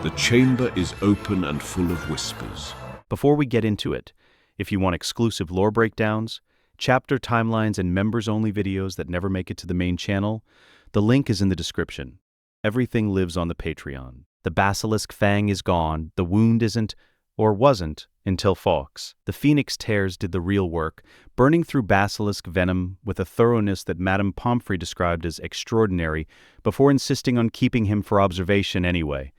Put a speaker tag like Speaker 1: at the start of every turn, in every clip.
Speaker 1: The chamber is open and full of whispers.
Speaker 2: Before we get into it, if you want exclusive lore breakdowns, chapter timelines, and members-only videos that never make it to the main channel, the link is in the description. Everything lives on the Patreon. The basilisk fang is gone, the wound isn't, or wasn't, until Fawkes. The Phoenix tears did the real work, burning through basilisk venom with a thoroughness that Madame Pomfrey described as extraordinary, before insisting on keeping him for observation anyway.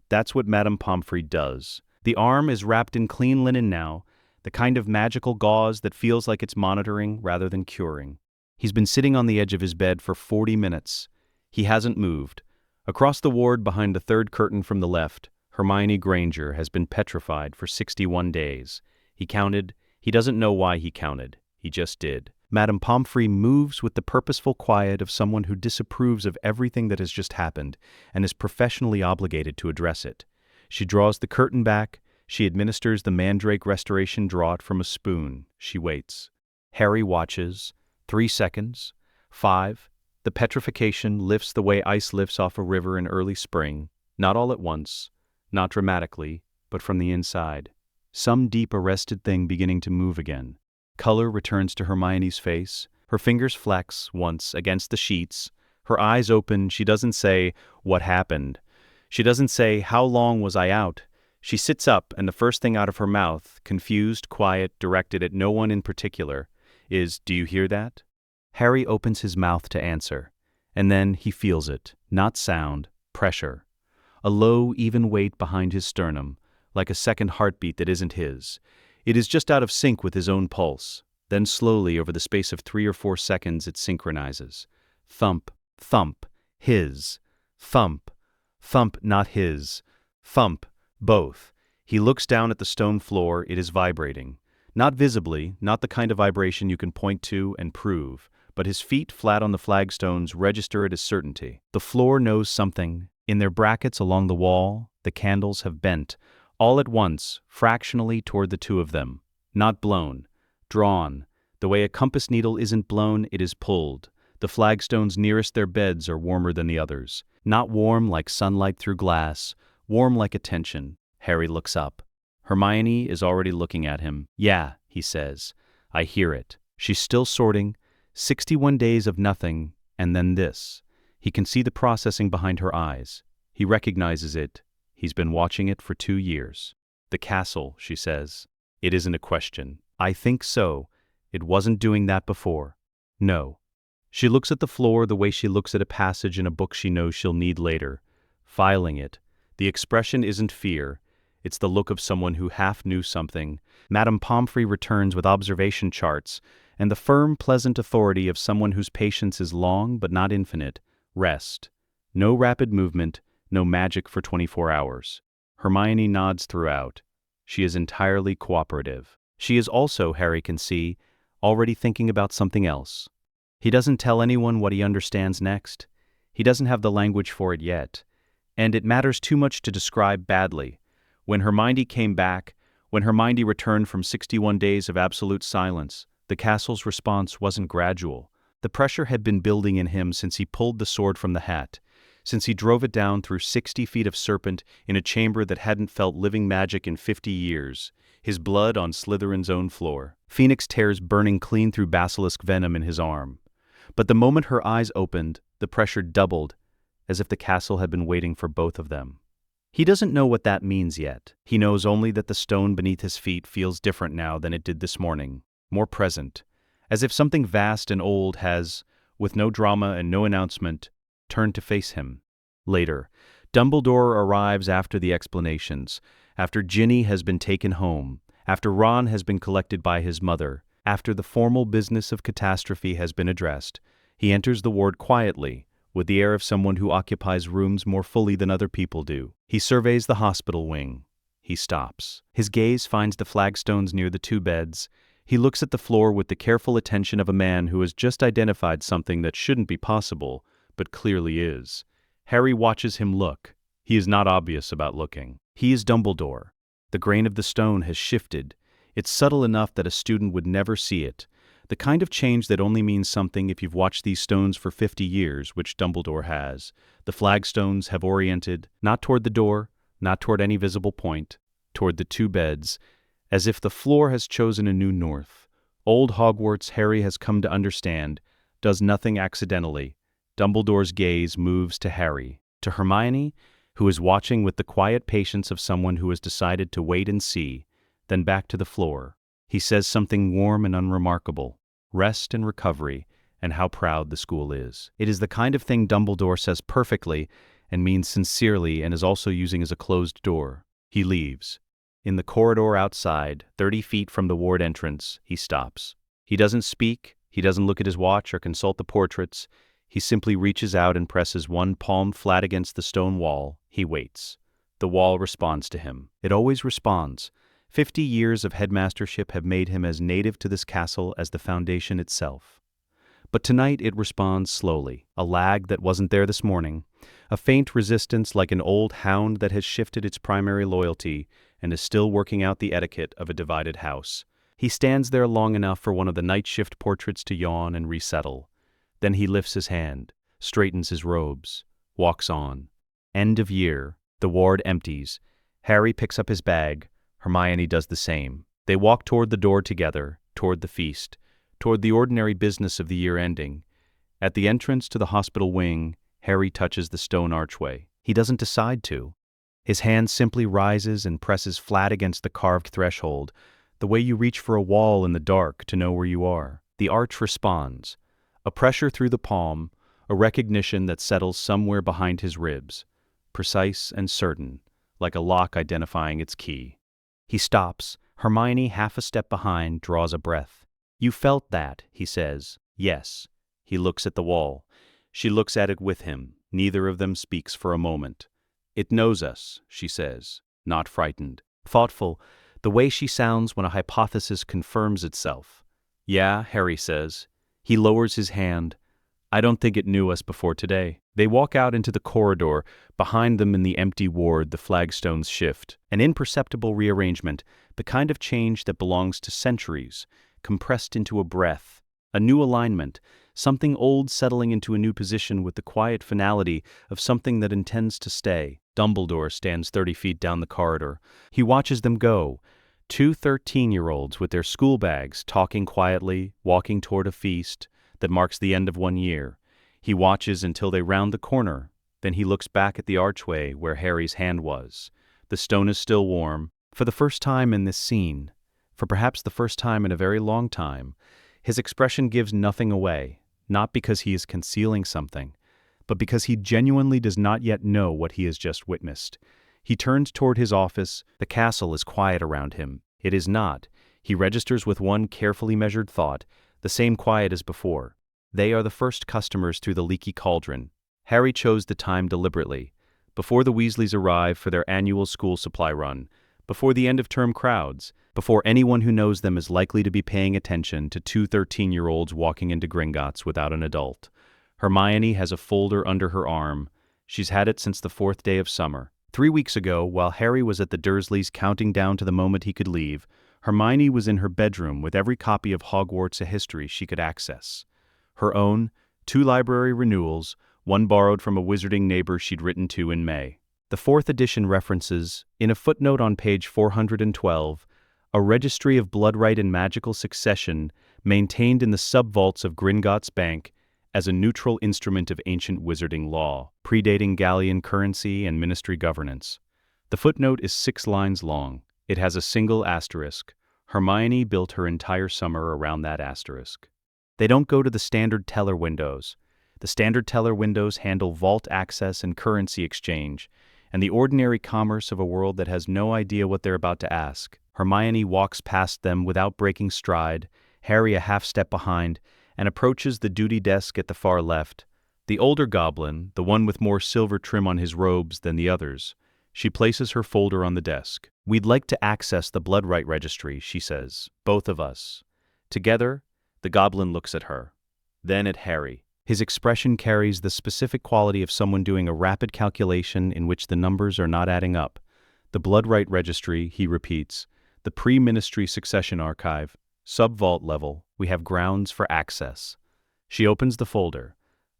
Speaker 2: That's what Madame Pomfrey does. The arm is wrapped in clean linen now, the kind of magical gauze that feels like it's monitoring rather than curing. He's been sitting on the edge of his bed for 40 minutes. He hasn't moved. Across the ward behind the third curtain from the left, Hermione Granger has been petrified for 61 days. He counted. He doesn't know why he counted. He just did. Madame Pomfrey moves with the purposeful quiet of someone who disapproves of everything that has just happened and is professionally obligated to address it. She draws the curtain back. She administers the mandrake restoration draught from a spoon. She waits. Harry watches. 3 seconds. 5. The petrification lifts the way ice lifts off a river in early spring. Not all at once. Not dramatically, but from the inside. Some deep arrested thing beginning to move again. Color returns to Hermione's face. Her fingers flex once against the sheets. Her eyes open. She doesn't say, "What happened?" She doesn't say, "How long was I out?" She sits up, and the first thing out of her mouth, confused, quiet, directed at no one in particular, is, "Do you hear that?" Harry opens his mouth to answer, and then he feels it. Not sound, pressure. A low, even weight behind his sternum, like a second heartbeat that isn't his. It is just out of sync with his own pulse. Then slowly, over the space of 3 or 4 seconds, it synchronizes. Thump, thump, his. Thump, thump, not his. Thump, both. He looks down at the stone floor. It is vibrating. Not visibly, not the kind of vibration you can point to and prove, but his feet flat on the flagstones register it as certainty. The floor knows something. In their brackets along the wall, the candles have bent, all at once, fractionally toward the two of them. Not blown. Drawn. The way a compass needle isn't blown, it is pulled. The flagstones nearest their beds are warmer than the others. Not warm like sunlight through glass, warm like attention. Harry looks up. Hermione is already looking at him. "Yeah," he says. "I hear it." She's still sorting. 61 days of nothing, and then this. He can see the processing behind her eyes. He recognizes it. He's been watching it for 2 years. "The castle," she says. "It isn't a question." "I think so. It wasn't doing that before." "No." She looks at the floor the way she looks at a passage in a book she knows she'll need later. Filing it. The expression isn't fear. It's the look of someone who half knew something. Madame Pomfrey returns with observation charts and the firm, pleasant authority of someone whose patience is long but not infinite. Rest. No rapid movement, no magic for 24 hours. Hermione nods throughout. She is entirely cooperative. She is also, Harry can see, already thinking about something else. He doesn't tell anyone what he understands next. He doesn't have the language for it yet. And it matters too much to describe badly. When Hermione came back, when Hermione returned from 61 days of absolute silence, the castle's response wasn't gradual. The pressure had been building in him since he pulled the sword from the hat, since he drove it down through 60 feet of serpent in a chamber that hadn't felt living magic in 50 years, his blood on Slytherin's own floor. Phoenix tears burning clean through basilisk venom in his arm. But the moment her eyes opened, the pressure doubled, as if the castle had been waiting for both of them. He doesn't know what that means yet. He knows only that the stone beneath his feet feels different now than it did this morning, more present, as if something vast and old has, with no drama and no announcement, turned to face him. Later, Dumbledore arrives after the explanations, after Ginny has been taken home, after Ron has been collected by his mother, after the formal business of catastrophe has been addressed. He enters the ward quietly, with the air of someone who occupies rooms more fully than other people do. He surveys the hospital wing. He stops. His gaze finds the flagstones near the 2 beds. He looks at the floor with the careful attention of a man who has just identified something that shouldn't be possible, but clearly is. Harry watches him look. He is not obvious about looking. He is Dumbledore. The grain of the stone has shifted. It's subtle enough that a student would never see it. The kind of change that only means something if you've watched these stones for 50 years, which Dumbledore has. The flagstones have oriented, not toward the door, not toward any visible point, toward the two beds, as if the floor has chosen a new north. Old Hogwarts, Harry has come to understand, does nothing accidentally. Dumbledore's gaze moves to Harry, to Hermione, who is watching with the quiet patience of someone who has decided to wait and see, then back to the floor. He says something warm and unremarkable. Rest and recovery, and how proud the school is. It is the kind of thing Dumbledore says perfectly and means sincerely and is also using as a closed door. He leaves. In the corridor outside, 30 feet from the ward entrance, he stops. He doesn't speak, he doesn't look at his watch or consult the portraits. He simply reaches out and presses one palm flat against the stone wall. He waits. The wall responds to him. It always responds. 50 years of headmastership have made him as native to this castle as the foundation itself. But tonight it responds slowly, a lag that wasn't there this morning, a faint resistance like an old hound that has shifted its primary loyalty and is still working out the etiquette of a divided house. He stands there long enough for one of the night shift portraits to yawn and resettle. Then he lifts his hand, straightens his robes, walks on. End of year. The ward empties. Harry picks up his bag. Hermione does the same. They walk toward the door together, toward the feast, toward the ordinary business of the year ending. At the entrance to the hospital wing, Harry touches the stone archway. He doesn't decide to. His hand simply rises and presses flat against the carved threshold, the way you reach for a wall in the dark to know where you are. The arch responds. A pressure through the palm, a recognition that settles somewhere behind his ribs, precise and certain, like a lock identifying its key. He stops. Hermione, half a step behind, draws a breath. "You felt that," he says. "Yes." He looks at the wall. She looks at it with him. Neither of them speaks for a moment. "It knows us," she says, not frightened. Thoughtful, the way she sounds when a hypothesis confirms itself. "Yeah," Harry says. He lowers his hand. "I don't think it knew us before today." They walk out into the corridor. Behind them in the empty ward, the flagstones shift. An imperceptible rearrangement, the kind of change that belongs to centuries, compressed into a breath. A new alignment, something old settling into a new position with the quiet finality of something that intends to stay. Dumbledore stands 30 feet down the corridor. He watches them go. Two 13-year-olds with their school bags, talking quietly, walking toward a feast that marks the end of one year. He watches until they round the corner. Then he looks back at the archway where Harry's hand was. The stone is still warm. For the first time in this scene, for perhaps the first time in a very long time, his expression gives nothing away, not because he is concealing something, but because he genuinely does not yet know what he has just witnessed. He turns toward his office. The castle is quiet around him. It is not. He registers with one carefully measured thought, the same quiet as before. They are the first customers through the leaky cauldron. Harry chose the time deliberately, before the Weasleys arrive for their annual school supply run, before the end-of-term crowds, before anyone who knows them is likely to be paying attention to two 13-year-olds walking into Gringotts without an adult. Hermione has a folder under her arm. She's had it since the 4th day of summer. 3 weeks ago, while Harry was at the Dursleys counting down to the moment he could leave, Hermione was in her bedroom with every copy of Hogwarts: A History she could access. Her own, 2 library renewals, one borrowed from a wizarding neighbor she'd written to in May. The 4th edition references, in a footnote on page 412, a registry of blood-right and magical succession maintained in the sub-vaults of Gringotts Bank as a neutral instrument of ancient wizarding law, predating galleon currency and ministry governance. The footnote is 6 lines long. It has a single asterisk. Hermione built her entire summer around that asterisk. They don't go to the standard teller windows. The standard teller windows handle vault access and currency exchange, and the ordinary commerce of a world that has no idea what they're about to ask. Hermione walks past them without breaking stride, Harry a half step behind, and approaches the duty desk at the far left. The older goblin, the one with more silver trim on his robes than the others. She places her folder on the desk. "We'd like to access the blood-right registry," she says. "Both of us." Together, the goblin looks at her, then at Harry. His expression carries the specific quality of someone doing a rapid calculation in which the numbers are not adding up. "The blood-right registry," he repeats. "The pre-ministry succession archive. Sub-vault level. We have grounds for access." She opens the folder.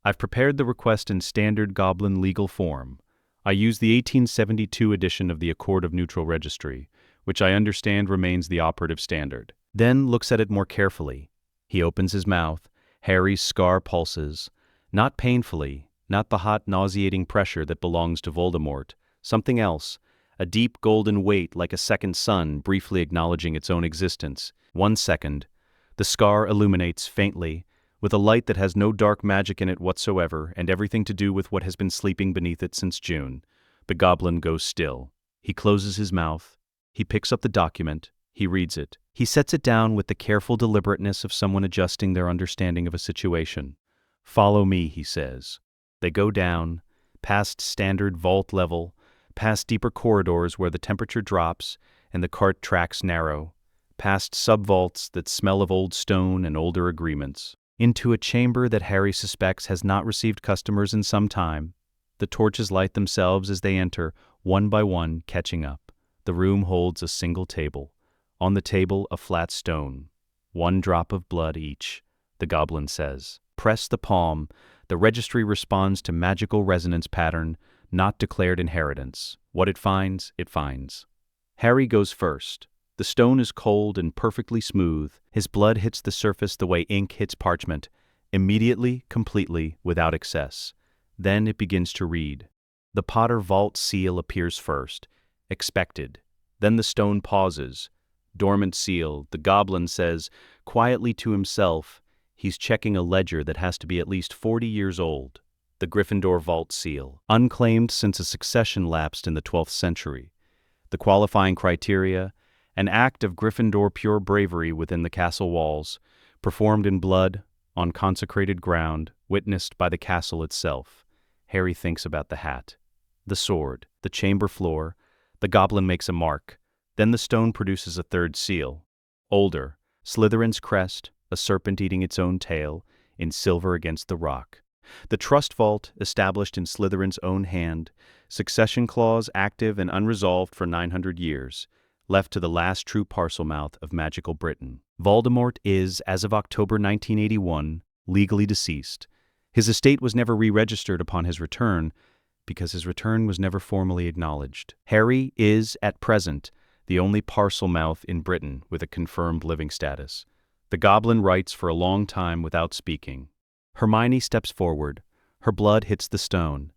Speaker 2: "I've prepared the request in standard goblin legal form. I use the 1872 edition of the Accord of Neutral Registry, which I understand remains the operative standard. Then looks at it more carefully. He opens his mouth. Harry's scar pulses. Not painfully, not the hot, nauseating pressure that belongs to Voldemort. Something else. A deep golden weight like a second sun briefly acknowledging its own existence. 1 second. The scar illuminates faintly, with a light that has no dark magic in it whatsoever and everything to do with what has been sleeping beneath it since June. The goblin goes still. He closes his mouth. He picks up the document. He reads it. He sets it down with the careful deliberateness of someone adjusting their understanding of a situation. "Follow me," he says. They go down, past standard vault level, past deeper corridors where the temperature drops and the cart tracks narrow, past sub-vaults that smell of old stone and older agreements, into a chamber that Harry suspects has not received customers in some time. The torches light themselves as they enter, one by one, catching up. The room holds a single table. On the table, a flat stone. 1 drop of blood each, the goblin says. Press the palm. The registry responds to magical resonance pattern, not declared inheritance. What it finds, it finds. Harry goes first. The stone is cold and perfectly smooth. His blood hits the surface the way ink hits parchment, immediately, completely, without excess. Then it begins to read. The Potter vault seal appears first. Expected. Then the stone pauses. Dormant seal, the goblin says, quietly to himself. He's checking a ledger that has to be at least 40 years old. The Gryffindor vault seal, unclaimed since a succession lapsed in the 12th century. The qualifying criteria, an act of Gryffindor pure bravery within the castle walls, performed in blood, on consecrated ground, witnessed by the castle itself. Harry thinks about the hat, the sword, the chamber floor. The goblin makes a mark. Then the stone produces a third seal. Older, Slytherin's crest, a serpent eating its own tail, in silver against the rock. The trust vault, established in Slytherin's own hand, succession clause active and unresolved for 900 years, left to the last true Parselmouth of magical Britain. Voldemort is, as of October 1981, legally deceased. His estate was never re-registered upon his return, because his return was never formally acknowledged. Harry is, at present, the only Parselmouth in Britain with a confirmed living status. The goblin writes for a long time without speaking. Hermione steps forward. Her blood hits the stone.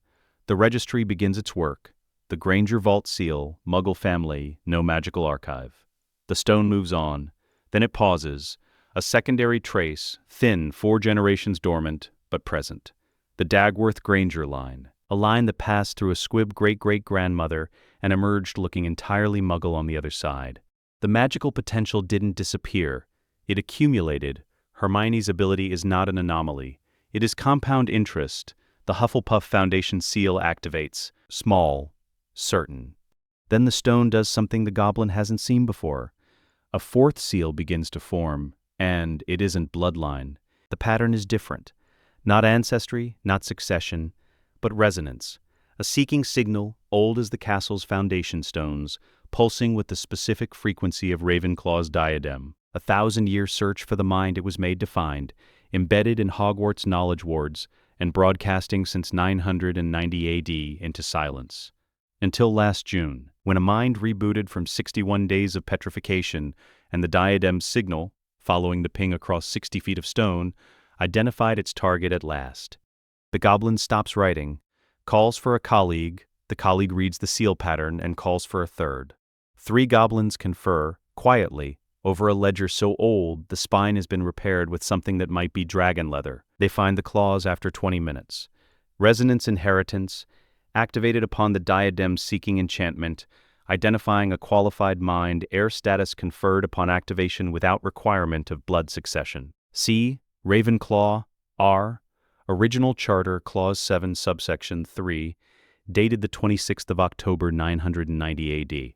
Speaker 2: The registry begins its work. The Granger vault seal, Muggle family, no magical archive. The stone moves on. Then it pauses. A secondary trace, thin, 4 generations dormant, but present. The Dagworth Granger line. A line that passed through a squib great-great-grandmother and emerged looking entirely Muggle on the other side. The magical potential didn't disappear. It accumulated. Hermione's ability is not an anomaly. It is compound interest. The Hufflepuff Foundation seal activates. Small. Certain. Then the stone does something the goblin hasn't seen before. A 4th seal begins to form, and it isn't bloodline. The pattern is different. Not ancestry, not succession, but resonance. A seeking signal, old as the castle's foundation stones, pulsing with the specific frequency of Ravenclaw's diadem. A 1,000-year search for the mind it was made to find, embedded in Hogwarts knowledge wards, and broadcasting since 990 AD into silence. Until last June, when a mind rebooted from 61 days of petrification and the diadem's signal, following the ping across 60 feet of stone, identified its target at last. The goblin stops writing, calls for a colleague. The colleague reads the seal pattern and calls for a third. 3 goblins confer, quietly, over a ledger so old the spine has been repaired with something that might be dragon leather. They find the clause after 20 minutes. Resonance inheritance, activated upon the diadem seeking enchantment, identifying a qualified mind, heir status conferred upon activation without requirement of blood succession. C. Ravenclaw, R. Original Charter, Clause 7, Subsection 3, dated the 26th of October 990 AD.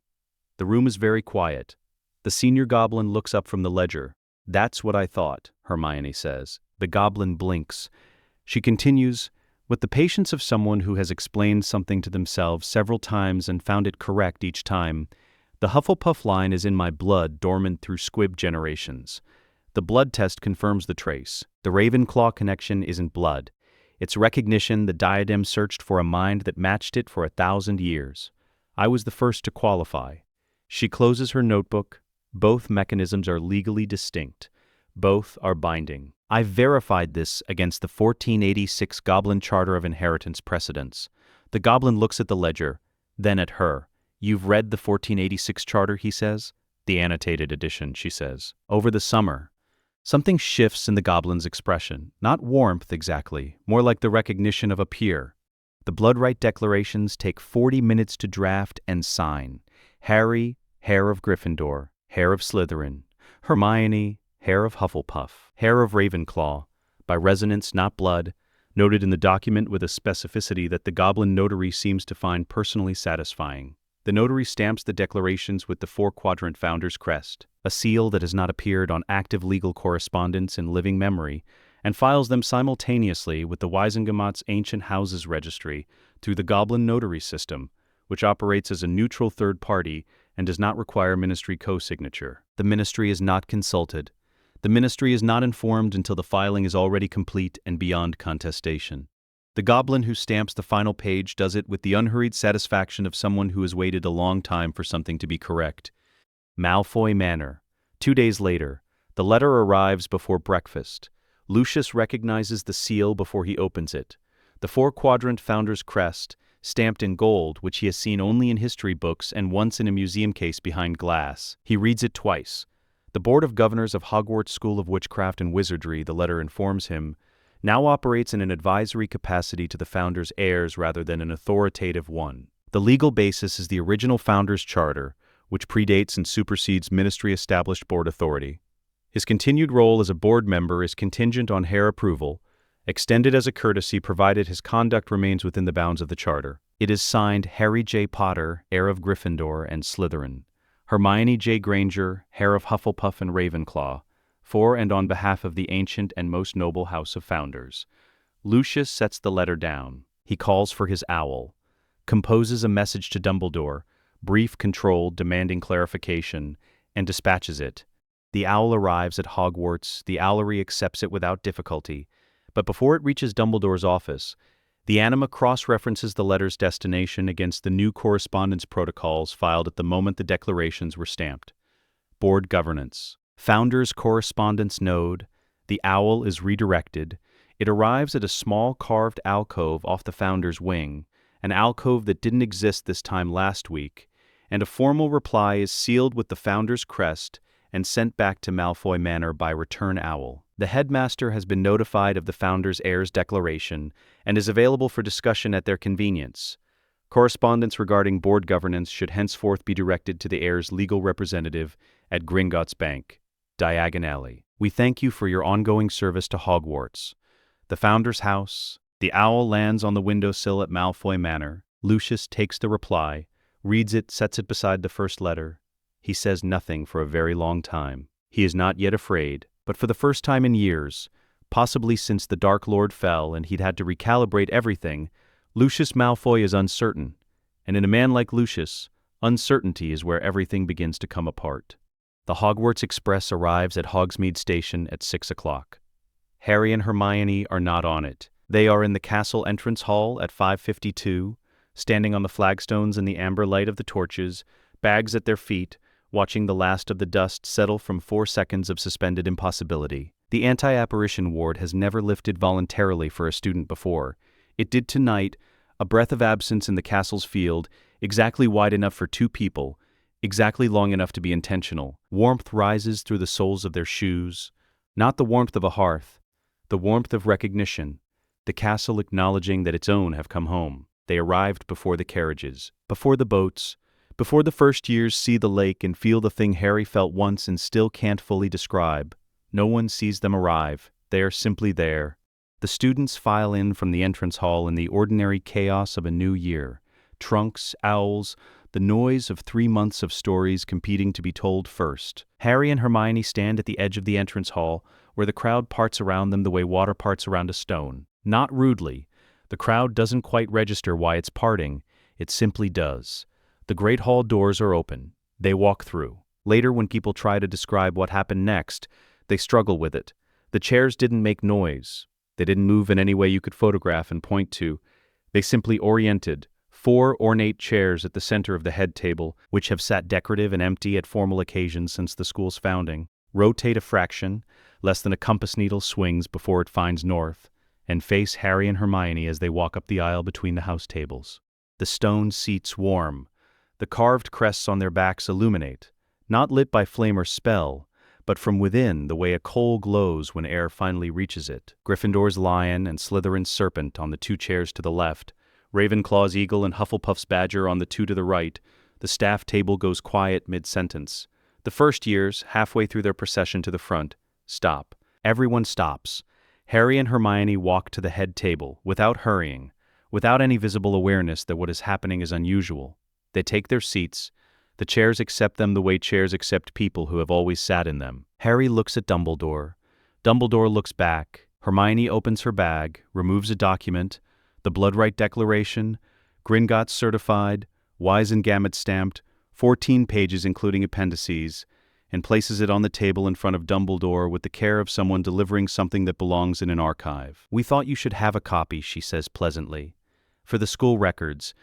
Speaker 2: The room is very quiet. The senior goblin looks up from the ledger. "That's what I thought," Hermione says. The goblin blinks. She continues, with the patience of someone who has explained something to themselves several times and found it correct each time. "The Hufflepuff line is in my blood, dormant through squib generations. The blood test confirms the trace. The Ravenclaw connection isn't blood. Its recognition, the diadem searched for a mind that matched it for 1,000 years. I was the first to qualify. She closes her notebook. Both mechanisms are legally distinct. Both are binding. I verified this against the 1486 Goblin Charter of Inheritance precedents. The goblin looks at the ledger, then at her. You've read the 1486 Charter, he says. The annotated edition, she says. Over the summer. Something shifts in the goblin's expression. Not warmth exactly, more like the recognition of a peer. The blood-right declarations take 40 minutes to draft and sign. Harry, Heir of Gryffindor, Heir of Slytherin. Hermione, Heir of Hufflepuff, Heir of Ravenclaw, by resonance, not blood, noted in the document with a specificity that the goblin notary seems to find personally satisfying. The notary stamps the declarations with the four-quadrant founder's crest, a seal that has not appeared on active legal correspondence in living memory, and files them simultaneously with the Wisengamott's Ancient Houses Registry through the Goblin Notary System, which operates as a neutral third party and does not require ministry co-signature. The ministry is not consulted. The ministry is not informed until the filing is already complete and beyond contestation. The goblin who stamps the final page does it with the unhurried satisfaction of someone who has waited a long time for something to be correct. Malfoy Manor. 2 days later, the letter arrives before breakfast. Lucius recognizes the seal before he opens it. The four-quadrant founder's crest, stamped in gold, which he has seen only in history books and once in a museum case behind glass. He reads it twice. The Board of Governors of Hogwarts School of Witchcraft and Wizardry, the letter informs him, now operates in an advisory capacity to the founder's heirs rather than an authoritative one. The legal basis is the original founder's charter, which predates and supersedes ministry-established board authority. His continued role as a board member is contingent on heir approval, extended as a courtesy provided his conduct remains within the bounds of the charter. It is signed Harry J. Potter, heir of Gryffindor and Slytherin, Hermione J. Granger, heir of Hufflepuff and Ravenclaw, for and on behalf of the ancient and most noble house of founders. Lucius sets the letter down. He calls for his owl, composes a message to Dumbledore, brief, controlled, demanding clarification, and dispatches it. The owl arrives at Hogwarts. The owlery accepts it without difficulty, but before it reaches Dumbledore's office, the anima cross-references the letter's destination against the new correspondence protocols filed at the moment the declarations were stamped. Board governance. Founders correspondence node. The owl is redirected. It arrives at a small carved alcove off the founder's wing, an alcove that didn't exist this time last week, and a formal reply is sealed with the founder's crest and sent back to Malfoy Manor by return owl. The headmaster has been notified of the founder's heirs declaration and is available for discussion at their convenience. Correspondence regarding board governance should henceforth be directed to the heirs' legal representative at Gringotts Bank, Diagon Alley. We thank you for your ongoing service to Hogwarts. The founder's house. The owl lands on the windowsill at Malfoy Manor. Lucius takes the reply, reads it, sets it beside the first letter. He says nothing for a very long time. He is not yet afraid, but for the first time in years, possibly since the Dark Lord fell and he'd had to recalibrate everything, Lucius Malfoy is uncertain. And in a man like Lucius, uncertainty is where everything begins to come apart. The Hogwarts Express arrives at Hogsmeade Station at 6 o'clock. Harry and Hermione are not on it. They are in the castle entrance hall at 5:52, standing on the flagstones in the amber light of the torches, bags at their feet, watching the last of the dust settle from 4 seconds of suspended impossibility. The anti-apparition ward has never lifted voluntarily for a student before. It did tonight, a breath of absence in the castle's field, exactly wide enough for 2 people, exactly long enough to be intentional. Warmth rises through the soles of their shoes, not the warmth of a hearth, the warmth of recognition, the castle acknowledging that its own have come home. They arrived before the carriages, before the boats, before the first years see the lake and feel the thing Harry felt once and still can't fully describe. No one sees them arrive. They are simply there. The students file in from the entrance hall in the ordinary chaos of a new year. Trunks, owls, the noise of 3 months of stories competing to be told first. Harry and Hermione stand at the edge of the entrance hall, where the crowd parts around them the way water parts around a stone. Not rudely. The crowd doesn't quite register why it's parting. It simply does. The great hall doors are open. They walk through. Later, when people try to describe what happened next, they struggle with it. The chairs didn't make noise. They didn't move in any way you could photograph and point to. They simply oriented. 4 ornate chairs at the center of the head table, which have sat decorative and empty at formal occasions since the school's founding, rotate a fraction, less than a compass needle swings before it finds north, and face Harry and Hermione as they walk up the aisle between the house tables. The stone seats warm. The carved crests on their backs illuminate, not lit by flame or spell, but from within the way a coal glows when air finally reaches it. Gryffindor's lion and Slytherin's serpent on the 2 chairs to the left, Ravenclaw's eagle and Hufflepuff's badger on the 2 to the right. The staff table goes quiet mid-sentence. The first years, halfway through their procession to the front, stop. Everyone stops. Harry and Hermione walk to the head table, without hurrying, without any visible awareness that what is happening is unusual. They take their seats. The chairs accept them the way chairs accept people who have always sat in them. Harry looks at Dumbledore. Dumbledore looks back. Hermione opens her bag, removes a document, the Bloodright Declaration, Gringotts certified, Wisengamot stamped, 14 pages including appendices, and places it on the table in front of Dumbledore with the care of someone delivering something that belongs in an archive. "We thought you should have a copy," she says pleasantly. "For the school records."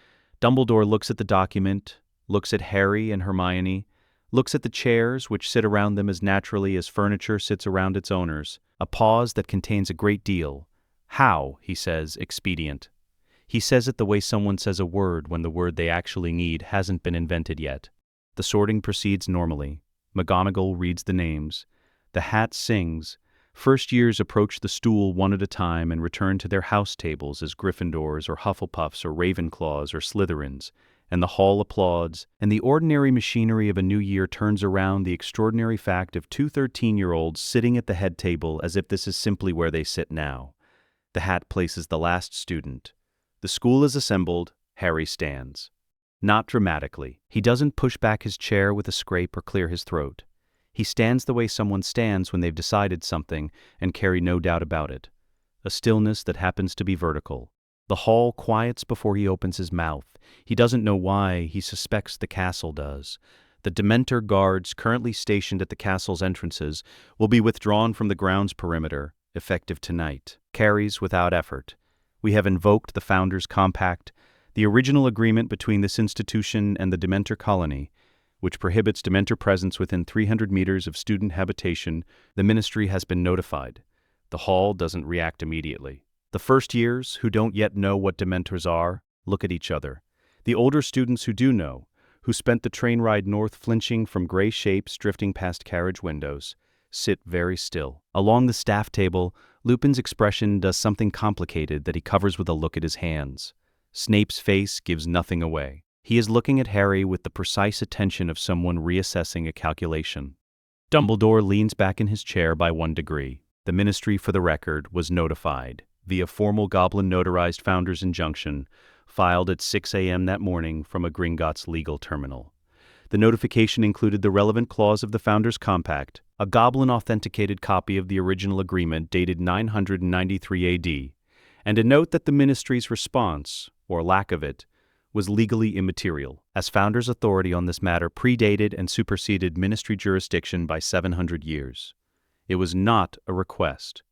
Speaker 2: Dumbledore looks at the document, looks at Harry and Hermione, looks at the chairs which sit around them as naturally as furniture sits around its owners. A pause that contains a great deal. "How," he says, expedient. He says it the way someone says a word when the word they actually need hasn't been invented yet. The sorting proceeds normally. McGonagall reads the names. The hat sings. First years approach the stool one at a time and return to their house tables as Gryffindors or Hufflepuffs or Ravenclaws or Slytherins, and the hall applauds, and the ordinary machinery of a new year turns around the extraordinary fact of 2 13-year-olds sitting at the head table as if this is simply where they sit now. The hat places the last student. The school is assembled. Harry stands. Not dramatically. He doesn't push back his chair with a scrape or clear his throat. He stands the way someone stands when they've decided something and carry no doubt about it. A stillness that happens to be vertical. The hall quiets before he opens his mouth. He doesn't know why. He suspects the castle does. The Dementor guards currently stationed at the castle's entrances will be withdrawn from the grounds perimeter, effective tonight. Carries without effort. We have invoked the Founders' Compact, the original agreement between this institution and the Dementor colony, which prohibits Dementor presence within 300 meters of student habitation. The ministry has been notified. The hall doesn't react immediately. The first years, who don't yet know what Dementors are, look at each other. The older students who do know, who spent the train ride north flinching from gray shapes drifting past carriage windows, sit very still. Along the staff table, Lupin's expression does something complicated that he covers with a look at his hands. Snape's face gives nothing away. He is looking at Harry with the precise attention of someone reassessing a calculation. Dumbledore leans back in his chair by 1 degree. The ministry, for the record, was notified, via formal Goblin notarized Founder's injunction, filed at 6 a.m. that morning from a Gringotts legal terminal. The notification included the relevant clause of the Founders' Compact, a Goblin-authenticated copy of the original agreement dated 993 AD, and a note that the ministry's response, or lack of it, was legally immaterial, as Founders' authority on this matter predated and superseded ministry jurisdiction by 700 years. It was not a request.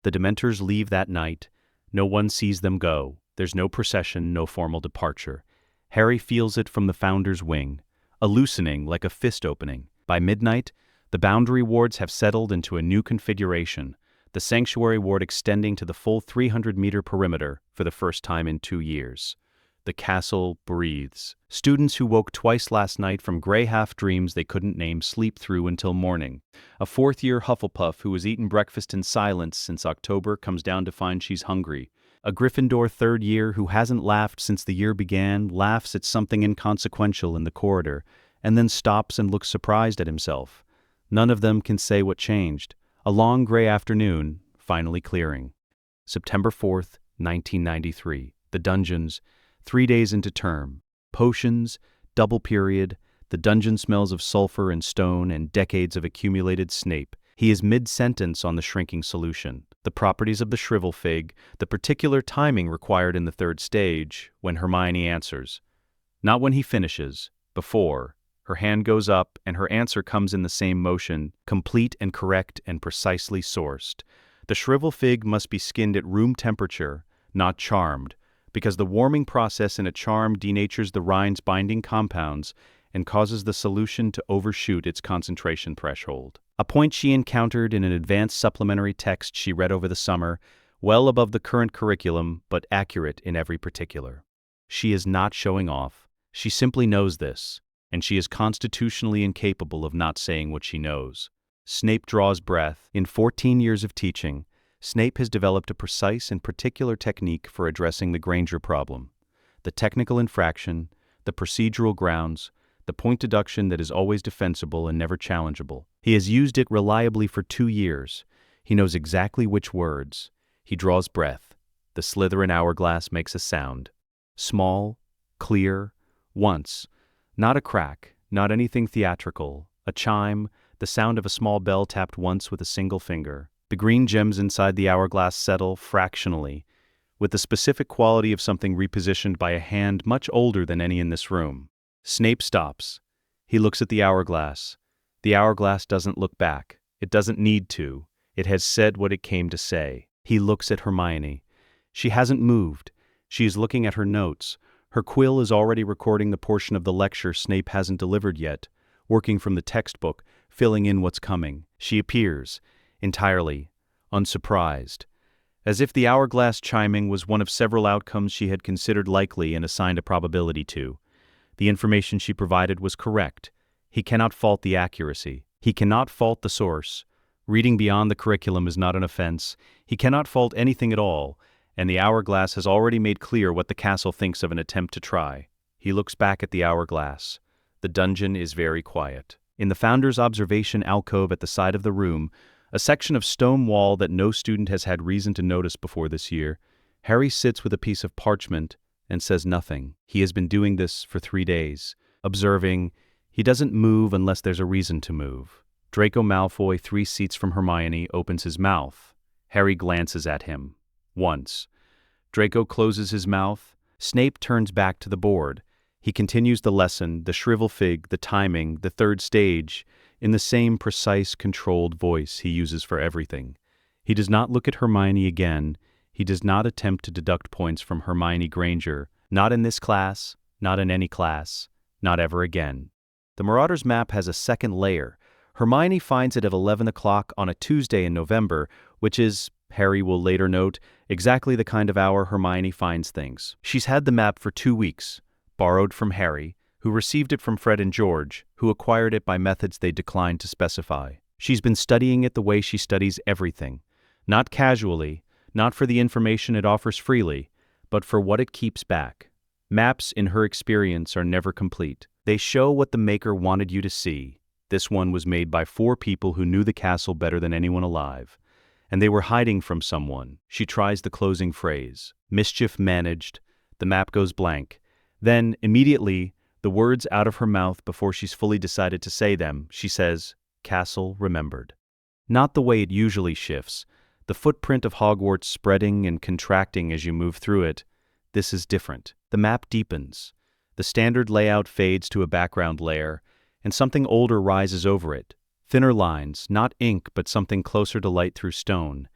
Speaker 2: The Dementors leave that night. No one sees them go. There's no procession, no formal departure. Harry feels it from the Founders' wing, a loosening like a fist opening. By midnight, the boundary wards have settled into a new configuration, the sanctuary ward extending to the full 300-meter perimeter for the first time in 2 years. The castle breathes. Students who woke twice last night from gray half-dreams they couldn't name sleep through until morning. A 4th-year Hufflepuff who has eaten breakfast in silence since October comes down to find she's hungry. A Gryffindor 3rd year who hasn't laughed since the year began laughs at something inconsequential in the corridor, and then stops and looks surprised at himself. None of them can say what changed. A long gray afternoon, finally clearing. September 4th, 1993. The dungeons. 3 days into term. Potions, double period, the dungeon smells of sulfur and stone and decades of accumulated Snape. He is mid-sentence on the shrinking solution. The properties of the shrivel fig, the particular timing required in the 3rd stage, when Hermione answers. Not when he finishes, before. Her hand goes up and her answer comes in the same motion, complete and correct and precisely sourced. The shrivel fig must be skinned at room temperature, not charmed, because the warming process in a charm denatures the rind's binding compounds and causes the solution to overshoot its concentration threshold. A point she encountered in an advanced supplementary text she read over the summer, well above the current curriculum but accurate in every particular. She is not showing off. She simply knows this, and she is constitutionally incapable of not saying what she knows. Snape draws breath. In 14 years of teaching, Snape has developed a precise and particular technique for addressing the Granger problem. The technical infraction, the procedural grounds, the point deduction that is always defensible and never challengeable. He has used it reliably for 2 years. He knows exactly which words. He draws breath. The Slytherin hourglass makes a sound. Small, clear, once. Not a crack, not anything theatrical. A chime, the sound of a small bell tapped once with a single finger. The green gems inside the hourglass settle fractionally, with the specific quality of something repositioned by a hand much older than any in this room. Snape stops. He looks at the hourglass. The hourglass doesn't look back. It doesn't need to. It has said what it came to say. He looks at Hermione. She hasn't moved. She is looking at her notes. Her quill is already recording the portion of the lecture Snape hasn't delivered yet, working from the textbook, filling in what's coming. She appears, entirely unsurprised, as if the hourglass chiming was one of several outcomes she had considered likely and assigned a probability to. The information she provided was correct. He cannot fault the accuracy. He cannot fault the source. Reading beyond the curriculum is not an offense. He cannot fault anything at all, and the hourglass has already made clear what the castle thinks of an attempt to try. He looks back at the hourglass. The dungeon is very quiet. In the Founder's observation alcove at the side of the room, a section of stone wall that no student has had reason to notice before this year, Harry sits with a piece of parchment and says nothing. He has been doing this for 3 days, observing. He doesn't move unless there's a reason to move. Draco Malfoy, 3 seats from Hermione, opens his mouth. Harry glances at him. Once. Draco closes his mouth. Snape turns back to the board. He continues the lesson, the shrivel fig, the timing, the third stage, in the same precise, controlled voice he uses for everything. He does not look at Hermione again. He does not attempt to deduct points from Hermione Granger, not in this class, not in any class, not ever again. The Marauder's map has a second layer. Hermione finds it at 11 o'clock on a Tuesday in November, which is, Harry will later note, exactly the kind of hour Hermione finds things. She's had the map for 2 weeks, borrowed from Harry, who received it from Fred and George, who acquired it by methods they declined to specify. She's been studying it the way she studies everything, not casually, not for the information it offers freely, but for what it keeps back. Maps, in her experience, are never complete. They show what the maker wanted you to see. This one was made by 4 people who knew the castle better than anyone alive, and they were hiding from someone. She tries the closing phrase. Mischief managed. The map goes blank. Then, immediately, the words out of her mouth before she's fully decided to say them, she says, "Castle remembered." Not the way it usually shifts, the footprint of Hogwarts spreading and contracting as you move through it. This is different. The map deepens. The standard layout fades to a background layer, and something older rises over it. Thinner lines, not ink but something closer to light through stone,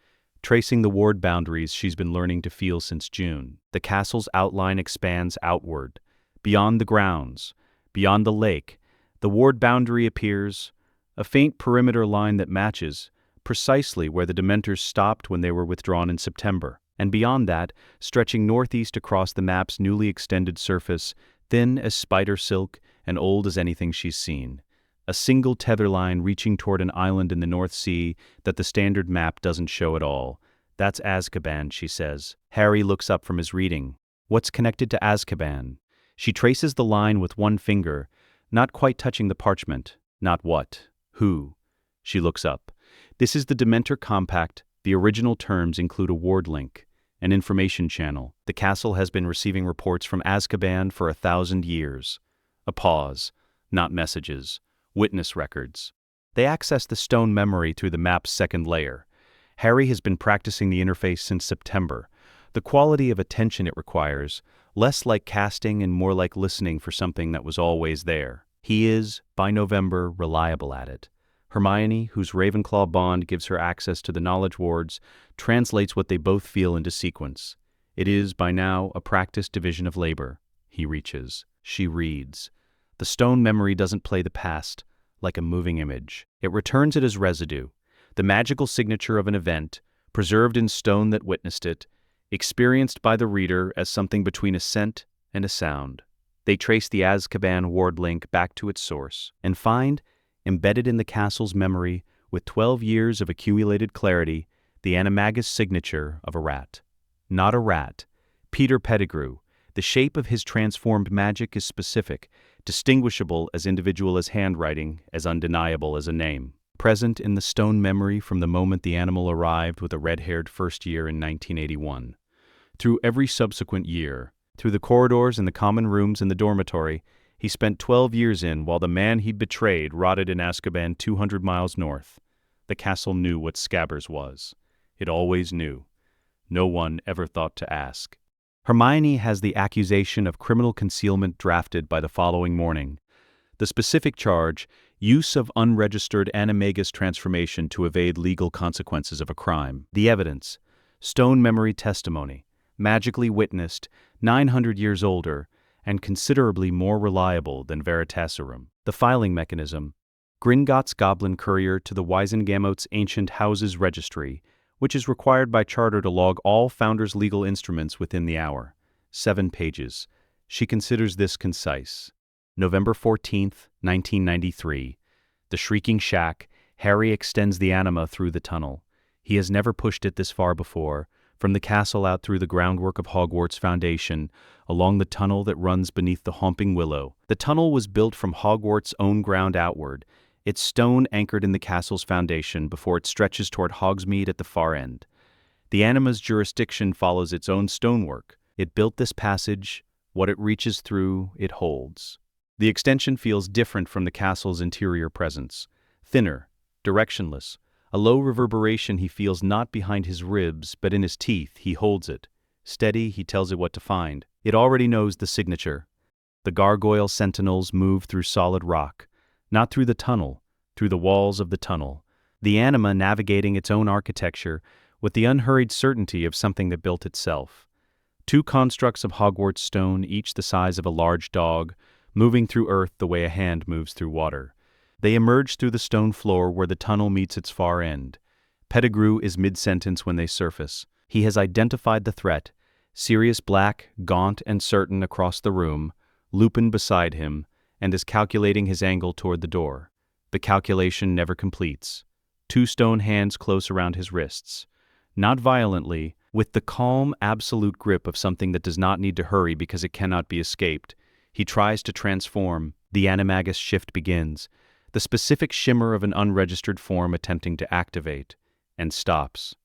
Speaker 2: tracing the ward boundaries she's been learning to feel since June. The castle's outline expands outward, beyond the grounds, beyond the lake. The ward boundary appears, a faint perimeter line that matches precisely where the Dementors stopped when they were withdrawn in September. And beyond that, stretching northeast across the map's newly extended surface, thin as spider silk and old as anything she's seen. A single tether line reaching toward an island in the North Sea that the standard map doesn't show at all. That's Azkaban, she says. Harry looks up from his reading. What's connected to Azkaban? She traces the line with one finger, not quite touching the parchment. Not what. Who? She looks up. This is the Dementor Compact. The original terms include a ward link, an information channel. The castle has been receiving reports from Azkaban for 1,000 years. A pause. Not messages. Witness records. They access the stone memory through the map's second layer. Harry has been practicing the interface since September. The quality of attention it requires, less like casting and more like listening for something that was always there. He is, by November, reliable at it. Hermione, whose Ravenclaw bond gives her access to the knowledge wards, translates what they both feel into sequence. It is, by now, a practiced division of labor. He reaches. She reads. The stone memory doesn't play the past like a moving image. It returns it as residue, the magical signature of an event, preserved in stone that witnessed it, experienced by the reader as something between a scent and a sound. They trace the Azkaban ward link back to its source and find, embedded in the castle's memory, with 12 years of accumulated clarity, the animagus signature of a rat. Not a rat. Peter Pettigrew. The shape of his transformed magic is specific, distinguishable as individual as handwriting, as undeniable as a name. Present in the stone memory from the moment the animal arrived with a red-haired first year in 1981. Through every subsequent year, through the corridors and the common rooms in the dormitory, he spent 12 years in while the man he'd betrayed rotted in Azkaban 200 miles north. The castle knew what Scabbers was. It always knew. No one ever thought to ask. Hermione has the accusation of criminal concealment drafted by the following morning. The specific charge, use of unregistered animagus transformation to evade legal consequences of a crime. The evidence, stone memory testimony, magically witnessed, 900 years older, and considerably more reliable than Veritaserum. The filing mechanism, Gringotts Goblin Courier to the Wisengamot's Ancient Houses Registry, which is required by charter to log all founders' legal instruments within the hour. 7 pages. She considers this concise. November 14th, 1993. The Shrieking Shack. Harry extends the anima through the tunnel. He has never pushed it this far before. From the castle out through the groundwork of Hogwarts Foundation, along the tunnel that runs beneath the Homping Willow. The tunnel was built from Hogwarts' own ground outward, its stone anchored in the castle's foundation before it stretches toward Hogsmeade at the far end. The anima's jurisdiction follows its own stonework. It built this passage. What it reaches through, it holds. The extension feels different from the castle's interior presence. Thinner, directionless. A low reverberation he feels not behind his ribs, but in his teeth. He holds it. Steady, he tells it what to find. It already knows the signature. The gargoyle sentinels move through solid rock. Not through the tunnel, through the walls of the tunnel. The anima navigating its own architecture with the unhurried certainty of something that built itself. 2 constructs of Hogwarts stone, each the size of a large dog, moving through earth the way a hand moves through water. They emerge through the stone floor where the tunnel meets its far end. Pettigrew is mid-sentence when they surface. He has identified the threat. Sirius Black, gaunt and certain across the room, Lupin beside him, and is calculating his angle toward the door. The calculation never completes. 2 stone hands close around his wrists. Not violently, with the calm, absolute grip of something that does not need to hurry because it cannot be escaped. He tries to transform. The animagus shift begins. The specific shimmer of an unregistered form attempting to activate, and stops.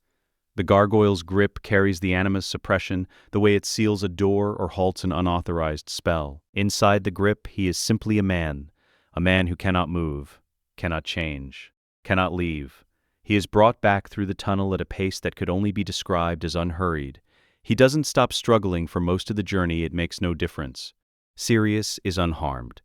Speaker 2: The gargoyle's grip carries the anima's suppression the way it seals a door or halts an unauthorized spell. Inside the grip, he is simply a man who cannot move, cannot change, cannot leave. He is brought back through the tunnel at a pace that could only be described as unhurried. He doesn't stop struggling for most of the journey. It makes no difference. Sirius is unharmed.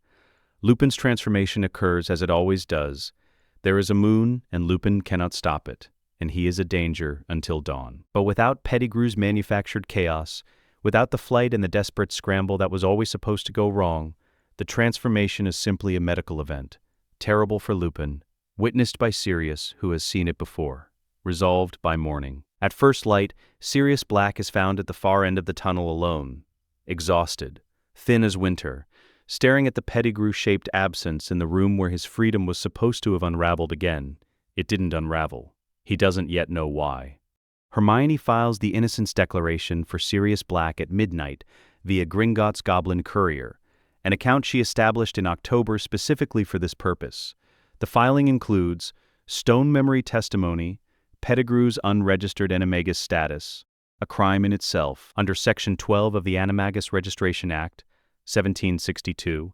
Speaker 2: Lupin's transformation occurs as it always does. There is a moon, and Lupin cannot stop it, and he is a danger until dawn. But without Pettigrew's manufactured chaos, without the flight and the desperate scramble that was always supposed to go wrong, the transformation is simply a medical event. Terrible for Lupin, witnessed by Sirius, who has seen it before. Resolved by morning. At first light, Sirius Black is found at the far end of the tunnel alone, exhausted, thin as winter, staring at the Pettigrew-shaped absence in the room where his freedom was supposed to have unraveled again. It didn't unravel. He doesn't yet know why. Hermione files the Innocence Declaration for Sirius Black at midnight via Gringotts Goblin Courier, an account she established in October specifically for this purpose. The filing includes stone memory testimony, Pettigrew's unregistered animagus status, a crime in itself under Section 12 of the Animagus Registration Act, 1762,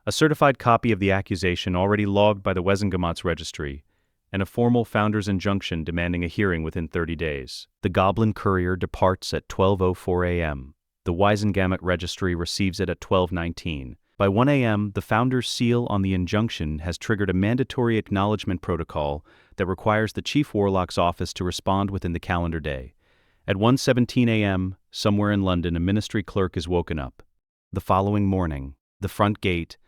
Speaker 2: a certified copy of the accusation already logged by the Wisengamot's registry, and a formal founder's injunction demanding a hearing within 30 days. The Goblin Courier departs at 12:04 a.m. The Wisengamot registry receives it at 12:19. By 1 a.m., the Founder's seal on the injunction has triggered a mandatory acknowledgement protocol that requires the Chief Warlock's office to respond within the calendar day. At 1:17 a.m., somewhere in London, a ministry clerk is woken up. The following morning, the front gate,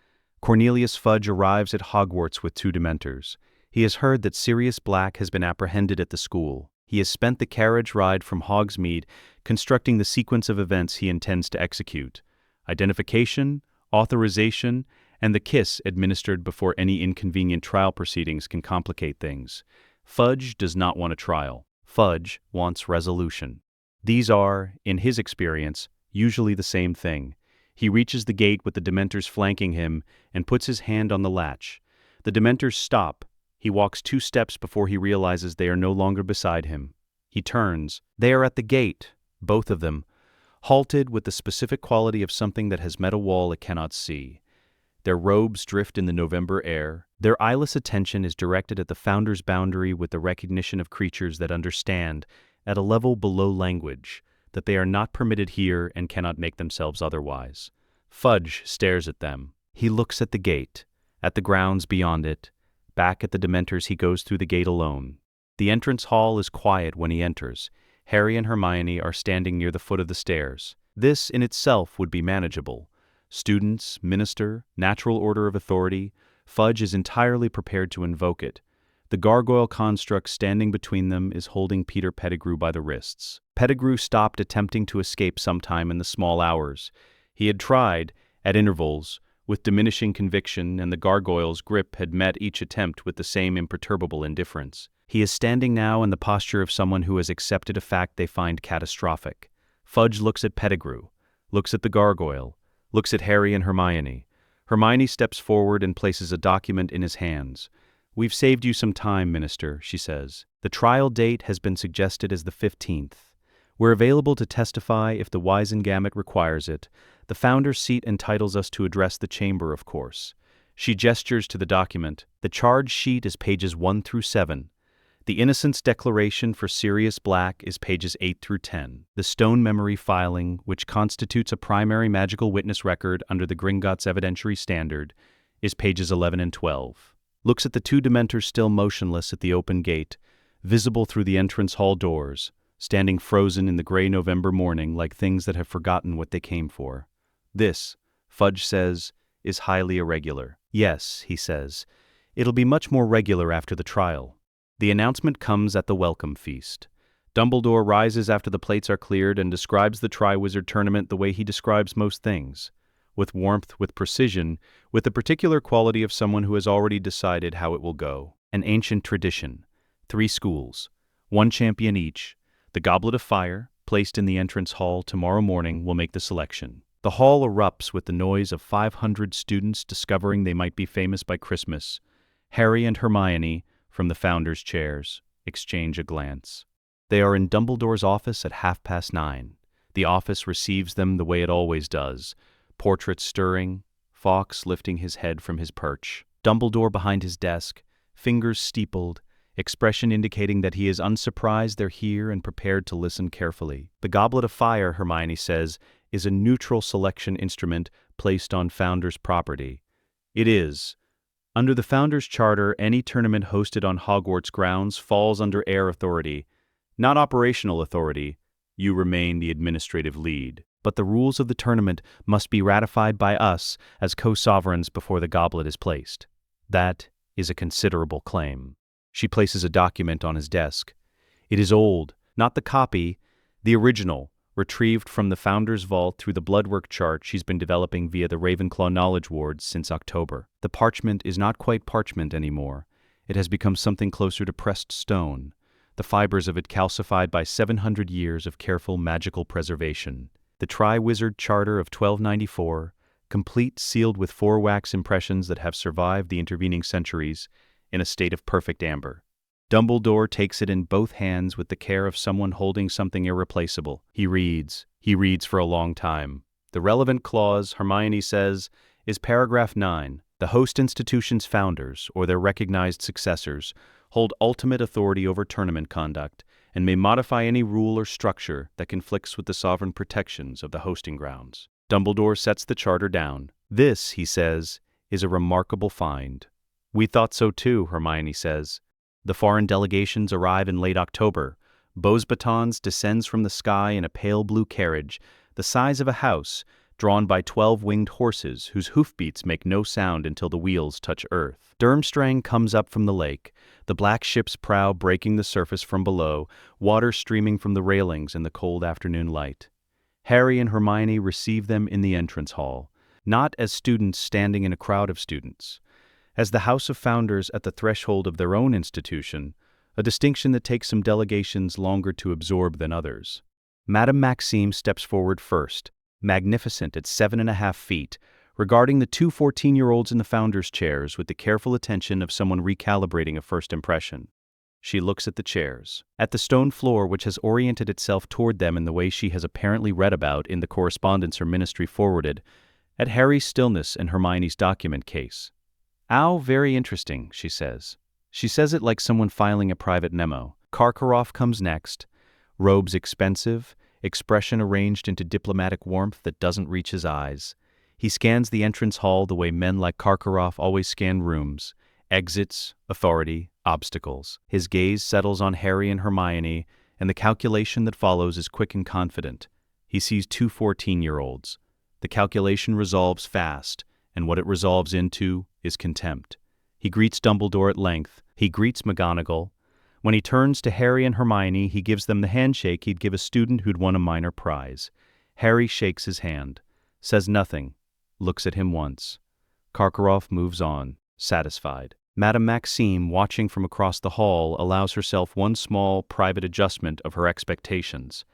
Speaker 2: Cornelius Fudge arrives at Hogwarts with 2 Dementors. He has heard that Sirius Black has been apprehended at the school. He has spent the carriage ride from Hogsmeade constructing the sequence of events he intends to execute: identification, authorization, and the kiss administered before any inconvenient trial proceedings can complicate things. Fudge does not want a trial. Fudge wants resolution. These are, in his experience, usually the same thing. He reaches the gate with the Dementors flanking him and puts his hand on the latch. The Dementors stop. He walks 2 steps before he realizes they are no longer beside him. He turns. They are at the gate, both of them, halted with the specific quality of something that has met a wall it cannot see. Their robes drift in the November air. Their eyeless attention is directed at the Founder's boundary with the recognition of creatures that understand, at a level below language, that they are not permitted here and cannot make themselves otherwise. Fudge stares at them. He looks at the gate, at the grounds beyond it. Back at the Dementors, he goes through the gate alone. The entrance hall is quiet when he enters. Harry and Hermione are standing near the foot of the stairs. This in itself would be manageable. Students, minister, natural order of authority, Fudge is entirely prepared to invoke it. The gargoyle construct standing between them is holding Peter Pettigrew by the wrists. Pettigrew stopped attempting to escape sometime in the small hours. He had tried, at intervals, with diminishing conviction, and the gargoyle's grip had met each attempt with the same imperturbable indifference. He is standing now in the posture of someone who has accepted a fact they find catastrophic. Fudge looks at Pettigrew, looks at the gargoyle, looks at Harry and Hermione. Hermione steps forward and places a document in his hands. "We've saved you some time, Minister," she says. "The trial date has been suggested as the 15th. We're available to testify if the Wisengamot requires it. The Founder's seat entitles us to address the chamber, of course." She gestures to the document. The charge sheet is pages 1 through 7. The Innocence Declaration for Sirius Black is pages 8 through 10. The Stone Memory Filing, which constitutes a primary magical witness record under the Gringotts Evidentiary Standard, is pages 11 and 12. Looks at the 2 Dementors still motionless at the open gate, visible through the entrance hall doors, standing frozen in the gray November morning like things that have forgotten what they came for. This, Fudge says, is highly irregular. "Yes," he says, "it'll be much more regular after the trial." The announcement comes at the welcome feast. Dumbledore rises after the plates are cleared and describes the Triwizard Tournament the way he describes most things. With warmth, with precision, with the particular quality of someone who has already decided how it will go. An ancient tradition. 3 schools, 1 champion each. The Goblet of Fire, placed in the entrance hall tomorrow morning, will make the selection. The hall erupts with the noise of 500 students discovering they might be famous by Christmas. Harry and Hermione, from the Founder's chairs, exchange a glance. They are in Dumbledore's office at 9:30. The office receives them the way it always does. Portraits stirring, Fawkes lifting his head from his perch. Dumbledore behind his desk, fingers steepled, expression indicating that he is unsurprised they're here and prepared to listen carefully. The Goblet of Fire, Hermione says, is a neutral selection instrument placed on Founder's property. It is. Under the Founder's Charter, any tournament hosted on Hogwarts grounds falls under heir authority, not operational authority. You remain the administrative lead. But the rules of the tournament must be ratified by us as co-sovereigns before the goblet is placed. That is a considerable claim. She places a document on his desk. It is old, not the copy, the original, retrieved from the Founder's vault through the bloodwork chart she's been developing via the Ravenclaw Knowledge Wards since October. The parchment is not quite parchment anymore. It has become something closer to pressed stone, the fibers of it calcified by 700 years of careful magical preservation. The Triwizard Charter of 1294, complete, sealed with 4 wax impressions that have survived the intervening centuries, in a state of perfect amber. Dumbledore takes it in both hands with the care of someone holding something irreplaceable. He reads for a long time. The relevant clause, Hermione says, is paragraph 9. The host institution's founders, or their recognized successors, hold ultimate authority over tournament conduct and may modify any rule or structure that conflicts with the sovereign protections of the hosting grounds. Dumbledore sets the charter down. "This," he says, "is a remarkable find." "We thought so too," Hermione says. The foreign delegations arrive in late October. Beauxbatons descends from the sky in a pale blue carriage, the size of a house, drawn by 12 winged horses whose hoofbeats make no sound until the wheels touch earth. Durmstrang comes up from the lake, the black ship's prow breaking the surface from below, water streaming from the railings in the cold afternoon light. Harry and Hermione receive them in the entrance hall, not as students standing in a crowd of students, as the House of Founders at the threshold of their own institution, a distinction that takes some delegations longer to absorb than others. Madame Maxime steps forward first, magnificent at 7.5 feet, regarding the two 14-year-olds in the founders' chairs with the careful attention of someone recalibrating a first impression. She looks at the chairs, at the stone floor which has oriented itself toward them in the way she has apparently read about in the correspondence her ministry forwarded, at Harry's stillness and Hermione's document case. "Ow, very interesting," she says. She says it like someone filing a private memo. Karkaroff comes next, robes expensive, expression arranged into diplomatic warmth that doesn't reach his eyes. He scans the entrance hall the way men like Karkaroff always scan rooms: exits, authority, obstacles. His gaze settles on Harry and Hermione, and the calculation that follows is quick and confident. He sees two 14-year-olds. The calculation resolves fast, and what it resolves into is contempt. He greets Dumbledore at length. He greets McGonagall. When he turns to Harry and Hermione, he gives them the handshake he'd give a student who'd won a minor prize. Harry shakes his hand, says nothing, looks at him once. Karkaroff moves on, satisfied. Madame Maxime, watching from across the hall, allows herself one small, private adjustment of her expectations.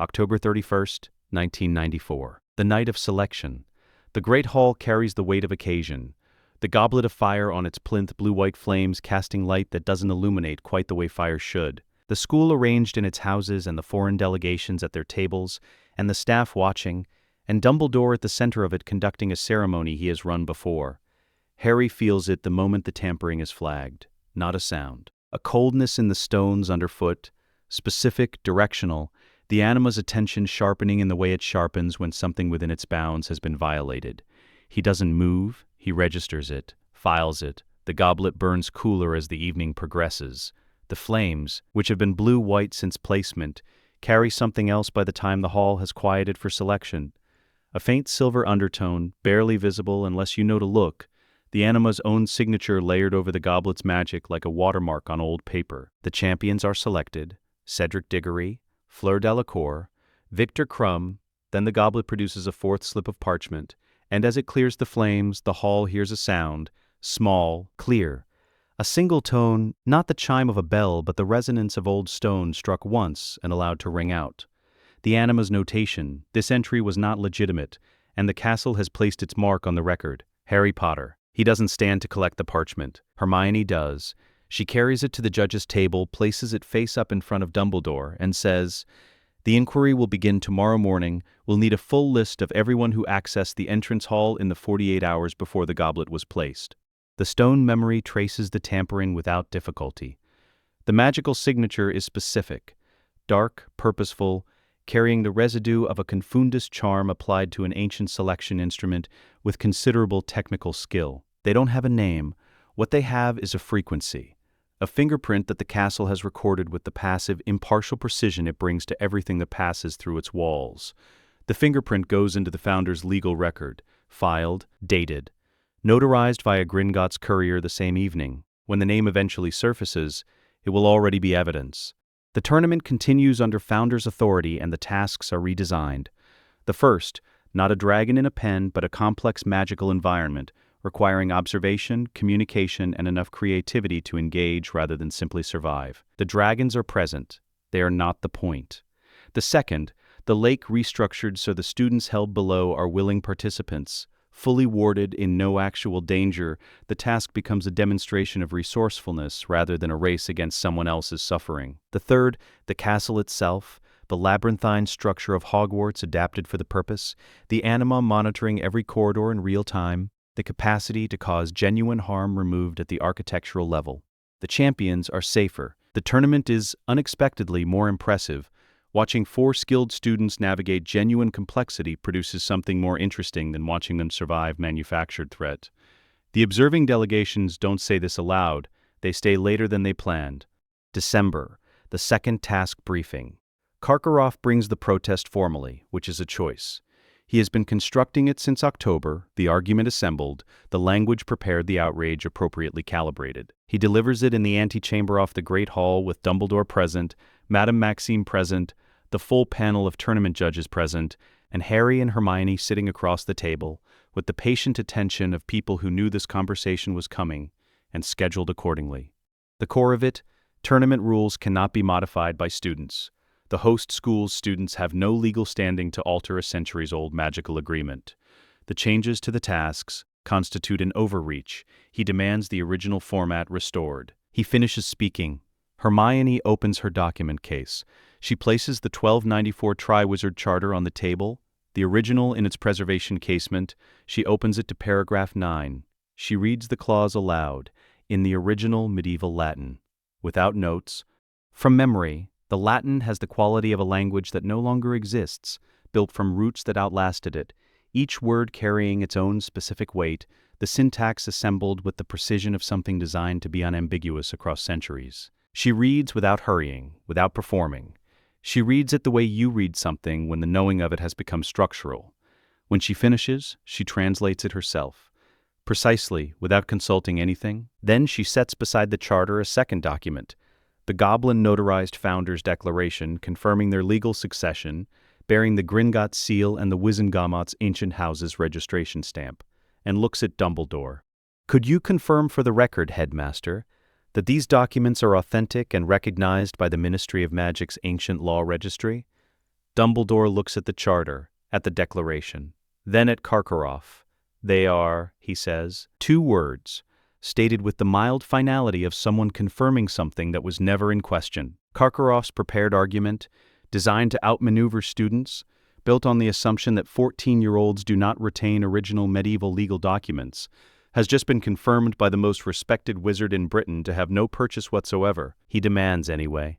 Speaker 2: October 31st, 1994. The night of selection. The great hall carries the weight of occasion. The goblet of fire on its plinth, blue-white flames casting light that doesn't illuminate quite the way fire should. The school arranged in its houses and the foreign delegations at their tables, and the staff watching, and Dumbledore at the center of it conducting a ceremony he has run before. Harry feels it the moment the tampering is flagged. Not a sound. A coldness in the stones underfoot, specific, directional, the anima's attention sharpening in the way it sharpens when something within its bounds has been violated. He doesn't move, he registers it, files it. The goblet burns cooler as the evening progresses. The flames, which have been blue-white since placement, carry something else by the time the hall has quieted for selection. A faint silver undertone, barely visible unless you know to look, the anima's own signature layered over the goblet's magic like a watermark on old paper. The champions are selected: Cedric Diggory, Fleur Delacour, Victor Crumb. Then the goblet produces a fourth slip of parchment, and as it clears the flames, the hall hears a sound, small, clear. A single tone, not the chime of a bell, but the resonance of old stone struck once and allowed to ring out. The anima's notation: this entry was not legitimate, and the castle has placed its mark on the record. Harry Potter. He doesn't stand to collect the parchment. Hermione does. She carries it to the judge's table, places it face up in front of Dumbledore, and says, "The inquiry will begin tomorrow morning. We'll need a full list of everyone who accessed the entrance hall in the 48 hours before the goblet was placed." The stone memory traces the tampering without difficulty. The magical signature is specific, dark, purposeful, carrying the residue of a confundus charm applied to an ancient selection instrument with considerable technical skill. They don't have a name. What they have is a frequency, a fingerprint that the castle has recorded with the passive, impartial precision it brings to everything that passes through its walls. The fingerprint goes into the founder's legal record, filed, dated, notarized via Gringotts courier the same evening. When the name eventually surfaces, it will already be evidence. The tournament continues under Founder's authority and the tasks are redesigned. The first, not a dragon in a pen, but a complex magical environment, requiring observation, communication, and enough creativity to engage rather than simply survive. The dragons are present. They are not the point. The second, the lake restructured so the students held below are willing participants. Fully warded, in no actual danger, the task becomes a demonstration of resourcefulness rather than a race against someone else's suffering. The third, the castle itself, the labyrinthine structure of Hogwarts adapted for the purpose, the anima monitoring every corridor in real time, the capacity to cause genuine harm removed at the architectural level. The champions are safer. The tournament is unexpectedly more impressive. Watching four skilled students navigate genuine complexity produces something more interesting than watching them survive manufactured threat. The observing delegations don't say this aloud, they stay later than they planned. December, the second task briefing. Karkaroff brings the protest formally, which is a choice. He has been constructing it since October, the argument assembled, the language prepared, the outrage appropriately calibrated. He delivers it in the antechamber off the Great Hall with Dumbledore present, Madame Maxime present, the full panel of tournament judges present, and Harry and Hermione sitting across the table, with the patient attention of people who knew this conversation was coming, and scheduled accordingly. The core of it, tournament rules cannot be modified by students. The host school's students have no legal standing to alter a centuries-old magical agreement. The changes to the tasks constitute an overreach. He demands the original format restored. He finishes speaking. Hermione opens her document case. She places the 1294 Triwizard Charter on the table, the original in its preservation casement. She opens it to paragraph 9. She reads the clause aloud, in the original medieval Latin. Without notes. From memory, the Latin has the quality of a language that no longer exists, built from roots that outlasted it, each word carrying its own specific weight, the syntax assembled with the precision of something designed to be unambiguous across centuries. She reads without hurrying, without performing. She reads it the way you read something when the knowing of it has become structural. When she finishes, she translates it herself, precisely, without consulting anything. Then she sets beside the charter a second document, the Goblin notarized Founders' Declaration confirming their legal succession, bearing the Gringotts seal and the Wizengamot's ancient house's registration stamp, and looks at Dumbledore. Could you confirm for the record, Headmaster, that these documents are authentic and recognized by the Ministry of Magic's ancient law registry? Dumbledore looks at the charter, at the declaration, then at Karkaroff. They are, he says, 2 words, stated with the mild finality of someone confirming something that was never in question. Karkaroff's prepared argument, designed to outmaneuver students, built on the assumption that 14-year-olds do not retain original medieval legal documents, has just been confirmed by the most respected wizard in Britain to have no purchase whatsoever. He demands, anyway.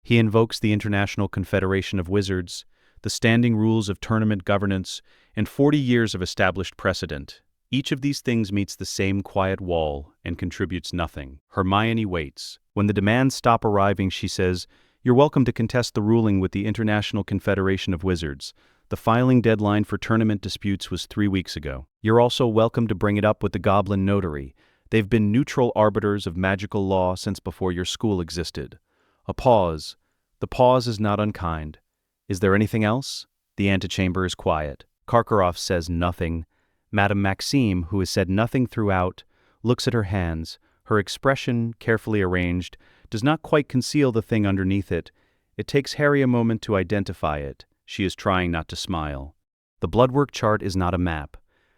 Speaker 2: He invokes the International Confederation of Wizards, the standing rules of tournament governance, and 40 years of established precedent. Each of these things meets the same quiet wall and contributes nothing. Hermione waits. When the demands stop arriving, she says, "You're welcome to contest the ruling with the International Confederation of Wizards. The filing deadline for tournament disputes was 3 weeks ago. You're also welcome to bring it up with the Goblin Notary. They've been neutral arbiters of magical law since before your school existed." A pause. The pause is not unkind. Is there anything else? The antechamber is quiet. Karkaroff says nothing. Madame Maxime, who has said nothing throughout, looks at her hands. Her expression, carefully arranged, does not quite conceal the thing underneath it. It takes Harry a moment to identify it. She is trying not to smile. The bloodwork chart is not a map.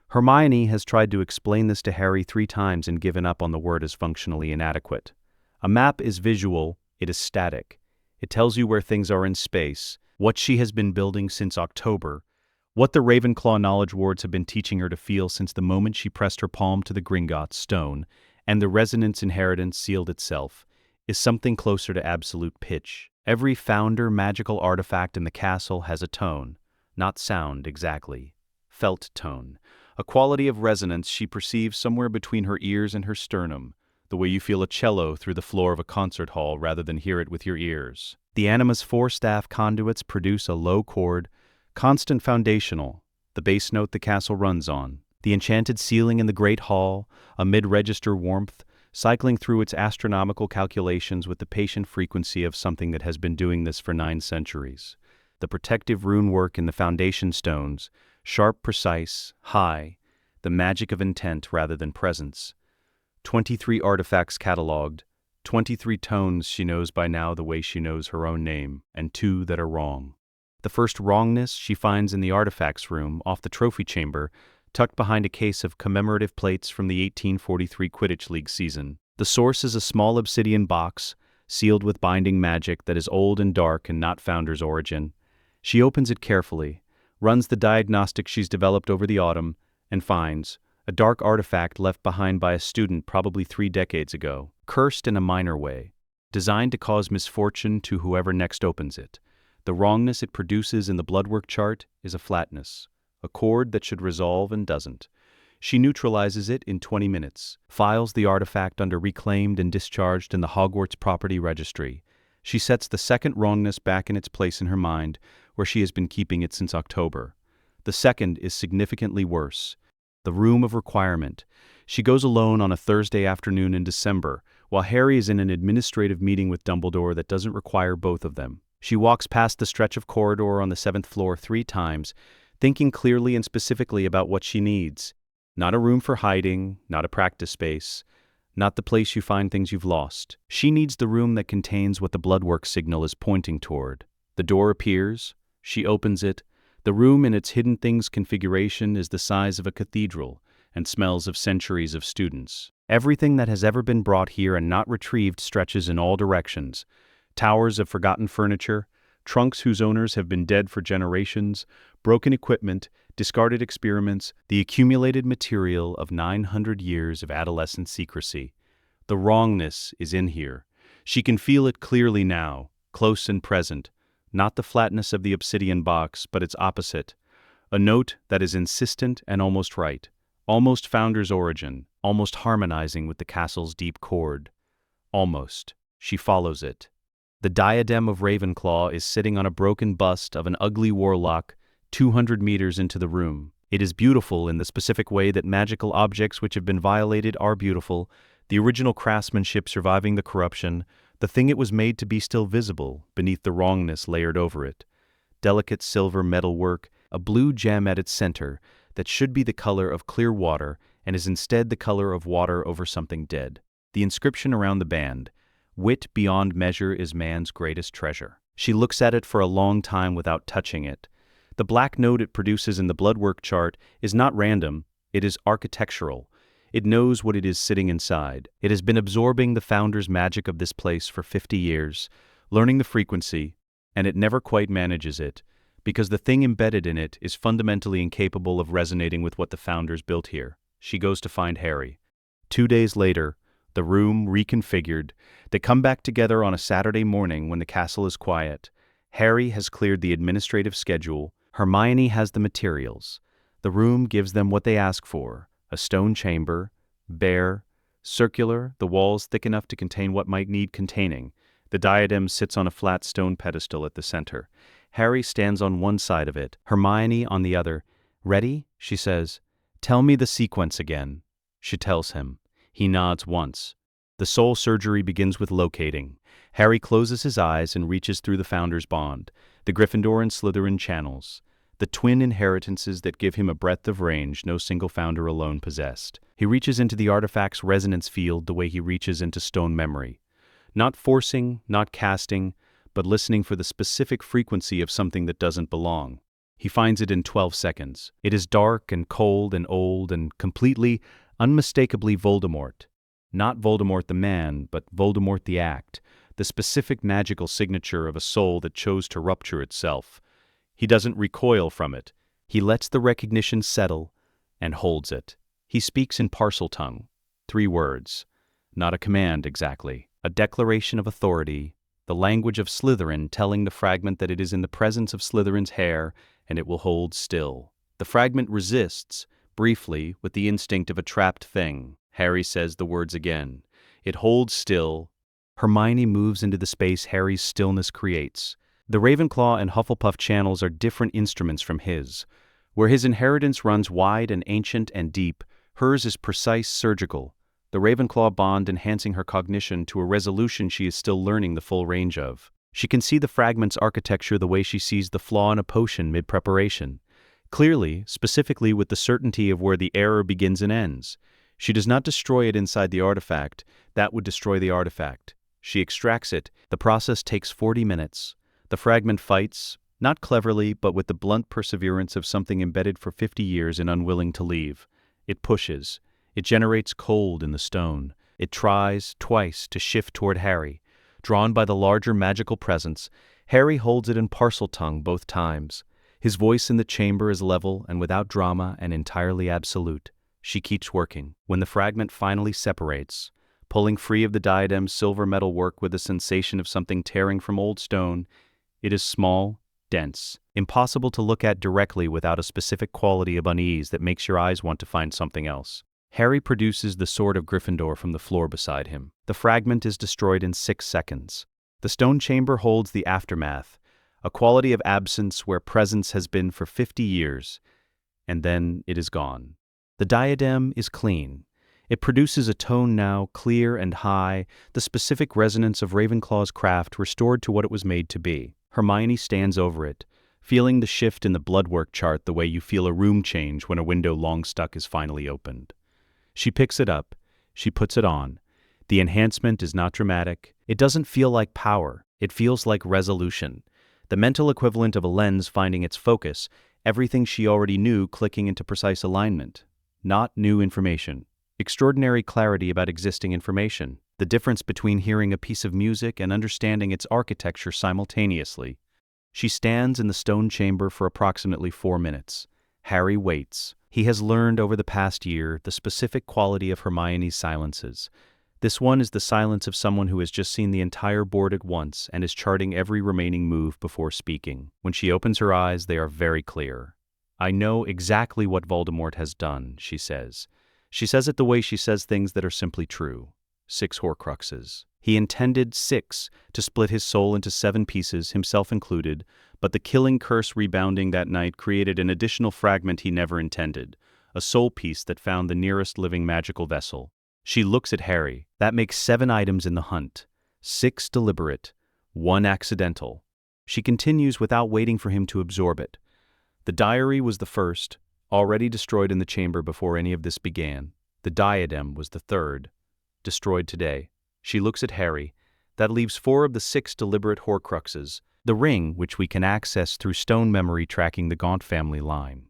Speaker 2: Hermione has tried to explain this to Harry 3 times and given up on the word as functionally inadequate. A map is visual, it is static. It tells you where things are in space, what she has been building since October, what the Ravenclaw knowledge wards have been teaching her to feel since the moment she pressed her palm to the Gringotts stone, and the resonance inheritance sealed itself, is something closer to absolute pitch. Every founder magical artifact in the castle has a tone, not sound exactly, felt tone, a quality of resonance she perceives somewhere between her ears and her sternum, the way you feel a cello through the floor of a concert hall rather than hear it with your ears. The anima's 4 staff conduits produce a low chord, constant foundational, the bass note the castle runs on. The enchanted ceiling in the great hall, a mid-register warmth, cycling through its astronomical calculations with the patient frequency of something that has been doing this for 9 centuries. The protective rune work in the foundation stones, sharp, precise, high, the magic of intent rather than presence. 23 artifacts catalogued, 23 tones she knows by now the way she knows her own name, and 2 that are wrong. The first wrongness she finds in the artifacts room off the trophy chamber, tucked behind a case of commemorative plates from the 1843 Quidditch League season. The source is a small obsidian box, sealed with binding magic that is old and dark and not Founder's origin. She opens it carefully, runs the diagnostic she's developed over the autumn, and finds a dark artifact left behind by a student probably 3 decades ago, cursed in a minor way, designed to cause misfortune to whoever next opens it. The wrongness it produces in the bloodwork chart is a flatness, a chord that should resolve and doesn't. She neutralizes it in 20 minutes, files the artifact under reclaimed and discharged in the Hogwarts property registry. She sets the second wrongness back in its place in her mind, where she has been keeping it since October. The second is significantly worse. The room of requirement. She goes alone on a Thursday afternoon in December, while Harry is in an administrative meeting with Dumbledore that doesn't require both of them. She walks past the stretch of corridor on the 7th floor 3 times, thinking clearly and specifically about what she needs. Not a room for hiding, not a practice space, not the place you find things you've lost. She needs the room that contains what the bloodwork signal is pointing toward. The door appears. She opens it. The room in its hidden things configuration is the size of a cathedral and smells of centuries of students. Everything that has ever been brought here and not retrieved stretches in all directions. Towers of forgotten furniture, trunks whose owners have been dead for generations, broken equipment, discarded experiments, the accumulated material of 900 years of adolescent secrecy. The wrongness is in here. She can feel it clearly now, close and present, not the flatness of the obsidian box, but its opposite. A note that is insistent and almost right, almost Founder's origin, almost harmonizing with the castle's deep chord. Almost. She follows it. The diadem of Ravenclaw is sitting on a broken bust of an ugly warlock 200 meters into the room. It is beautiful in the specific way that magical objects which have been violated are beautiful, the original craftsmanship surviving the corruption, the thing it was made to be still visible beneath the wrongness layered over it. Delicate silver metal work, a blue gem at its center that should be the color of clear water and is instead the color of water over something dead. The inscription around the band, "Wit beyond measure is man's greatest treasure." She looks at it for a long time without touching it. The black note it produces in the bloodwork chart is not random, it is architectural. It knows what it is sitting inside. It has been absorbing the Founder's magic of this place for 50 years, learning the frequency, and it never quite manages it, because the thing embedded in it is fundamentally incapable of resonating with what the Founders built here. She goes to find Harry. 2 days later, the room reconfigured. They come back together on a Saturday morning when the castle is quiet. Harry has cleared the administrative schedule. Hermione has the materials. The room gives them what they ask for: a stone chamber, bare, circular, the walls thick enough to contain what might need containing. The diadem sits on a flat stone pedestal at the center. Harry stands on one side of it, Hermione on the other. "Ready?" she says. "Tell me the sequence again." She tells him. He nods once. The soul surgery begins with locating. Harry closes his eyes and reaches through the Founder's bond, the Gryffindor and Slytherin channels, the twin inheritances that give him a breadth of range no single Founder alone possessed. He reaches into the artifact's resonance field the way he reaches into stone memory. Not forcing, not casting, but listening for the specific frequency of something that doesn't belong. He finds it in 12 seconds. It is dark and cold and old and completely, unmistakably Voldemort. Not Voldemort the man, but Voldemort the act, the specific magical signature of a soul that chose to rupture itself. He doesn't recoil from it. He lets the recognition settle and holds it. He speaks in parcel tongue. 3 words. Not a command exactly. A declaration of authority. The language of Slytherin telling the fragment that it is in the presence of Slytherin's heir and it will hold still. The fragment resists, briefly, with the instinct of a trapped thing. Harry says the words again. It holds still. Hermione moves into the space Harry's stillness creates. The Ravenclaw and Hufflepuff channels are different instruments from his. Where his inheritance runs wide and ancient and deep, hers is precise, surgical. The Ravenclaw bond enhancing her cognition to a resolution she is still learning the full range of. She can see the fragment's architecture the way she sees the flaw in a potion mid-preparation. Clearly, specifically with the certainty of where the error begins and ends. She does not destroy it inside the artifact. That would destroy the artifact. She extracts it. The process takes 40 minutes. The fragment fights, not cleverly, but with the blunt perseverance of something embedded for 50 years and unwilling to leave. It pushes. It generates cold in the stone. It tries, twice, to shift toward Harry. Drawn by the larger magical presence, Harry holds it in parcel tongue both times. His voice in the chamber is level and without drama and entirely absolute. She keeps working. When the fragment finally separates, pulling free of the diadem's silver metal work with a sensation of something tearing from old stone, It is small, dense, impossible to look at directly without a specific quality of unease that makes your eyes want to find something else. Harry produces the sword of Gryffindor from the floor beside him. The fragment is destroyed in 6 seconds. The stone chamber holds the aftermath, a quality of absence where presence has been for 50 years, and then it is gone. The diadem is clean. It produces a tone now clear and high, the specific resonance of Ravenclaw's craft restored to what it was made to be. Hermione stands over it, feeling the shift in the bloodwork chart the way you feel a room change when a window long stuck is finally opened. She picks it up. She puts it on. The enhancement is not dramatic. It doesn't feel like power. It feels like resolution. The mental equivalent of a lens finding its focus, everything she already knew clicking into precise alignment. Not new information. Extraordinary clarity about existing information. The difference between hearing a piece of music and understanding its architecture simultaneously. She stands in the stone chamber for approximately 4 minutes. Harry waits. He has learned over the past year the specific quality of Hermione's silences. This one is the silence of someone who has just seen the entire board at once and is charting every remaining move before speaking. When she opens her eyes, they are very clear. "I know exactly what Voldemort has done," she says. She says it the way she says things that are simply true. 6 Horcruxes. He intended 6 to split his soul into 7 pieces, himself included, but the killing curse rebounding that night created an additional fragment he never intended, a soul piece that found the nearest living magical vessel. She looks at Harry. That makes 7 items in the hunt. 6 deliberate, 1 accidental. She continues without waiting for him to absorb it. The diary was the first, already destroyed in the chamber before any of this began. The diadem was the third, destroyed today. She looks at Harry. That leaves 4 of the 6 deliberate Horcruxes. The ring, which we can access through stone memory tracking the Gaunt family line.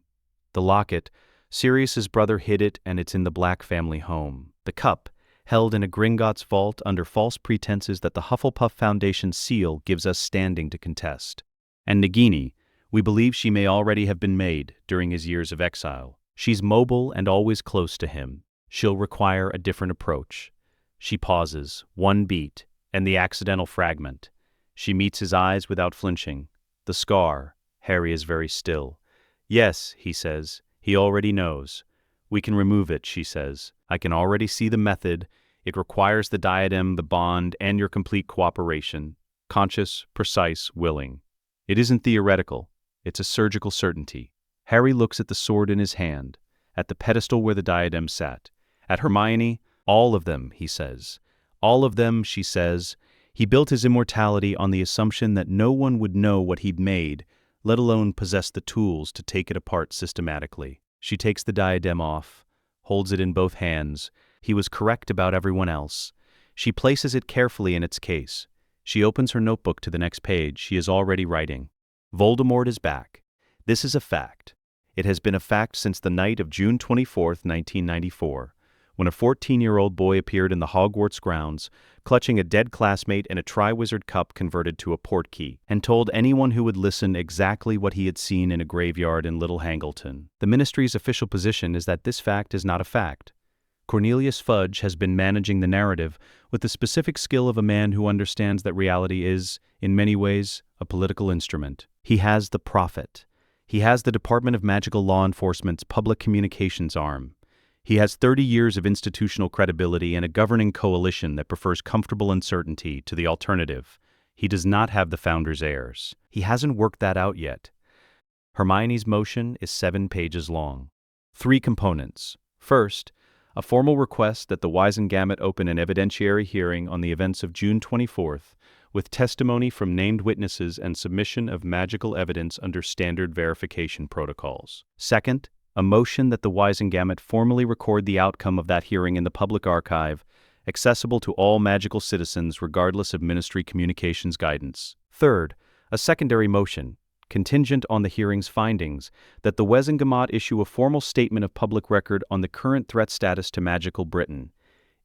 Speaker 2: The locket, Sirius's brother hid it and it's in the Black family home. The cup, held in a Gringotts vault under false pretenses that the Hufflepuff Foundation seal gives us standing to contest. And Nagini, we believe she may already have been made during his years of exile. She's mobile and always close to him. She'll require a different approach. She pauses, 1 beat, and the accidental fragment. She meets his eyes without flinching. The scar. Harry is very still. "Yes," he says. He already knows. "We can remove it," she says. "I can already see the method. It requires the diadem, the bond, and your complete cooperation. Conscious, precise, willing. It isn't theoretical. It's a surgical certainty." Harry looks at the sword in his hand, at the pedestal where the diadem sat, at Hermione. "All of them," he says. "All of them," she says. He built his immortality on the assumption that no one would know what he'd made, let alone possess the tools to take it apart systematically. She takes the diadem off, holds it in both hands. He was correct about everyone else. She places it carefully in its case. She opens her notebook to the next page. She is already writing. Voldemort is back. This is a fact. It has been a fact since the night of June 24, 1994. When a 14-year-old boy appeared in the Hogwarts grounds, clutching a dead classmate and a Triwizard Cup converted to a portkey, and told anyone who would listen exactly what he had seen in a graveyard in Little Hangleton. The Ministry's official position is that this fact is not a fact. Cornelius Fudge has been managing the narrative with the specific skill of a man who understands that reality is, in many ways, a political instrument. He has the Prophet. He has the Department of Magical Law Enforcement's public communications arm. He has 30 years of institutional credibility and a governing coalition that prefers comfortable uncertainty to the alternative. He does not have the founder's heirs. He hasn't worked that out yet. Hermione's motion is 7 pages long. 3 components. First, a formal request that the Wisengamot open an evidentiary hearing on the events of June 24th, with testimony from named witnesses and submission of magical evidence under standard verification protocols. Second, a motion that the Wisengamot formally record the outcome of that hearing in the public archive, accessible to all magical citizens regardless of Ministry communications guidance. Third, a secondary motion, contingent on the hearing's findings, that the Wisengamot issue a formal statement of public record on the current threat status to magical Britain.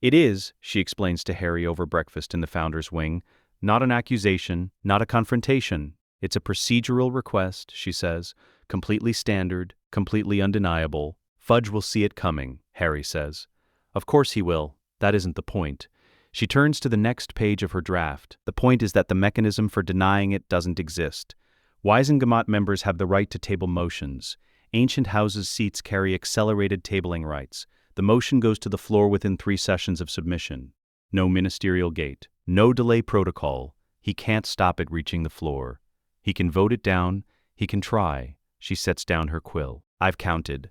Speaker 2: It is, she explains to Harry over breakfast in the Founder's Wing, not an accusation, not a confrontation. It's a procedural request, she says, completely standard, completely undeniable. Fudge will see it coming, Harry says. Of course he will. That isn't the point. She turns to the next page of her draft. The point is that the mechanism for denying it doesn't exist. Wisengamot members have the right to table motions. Ancient houses' seats carry accelerated tabling rights. The motion goes to the floor within 3 sessions of submission. No ministerial gate. No delay protocol. He can't stop it reaching the floor. He can vote it down. He can try. She sets down her quill. I've counted.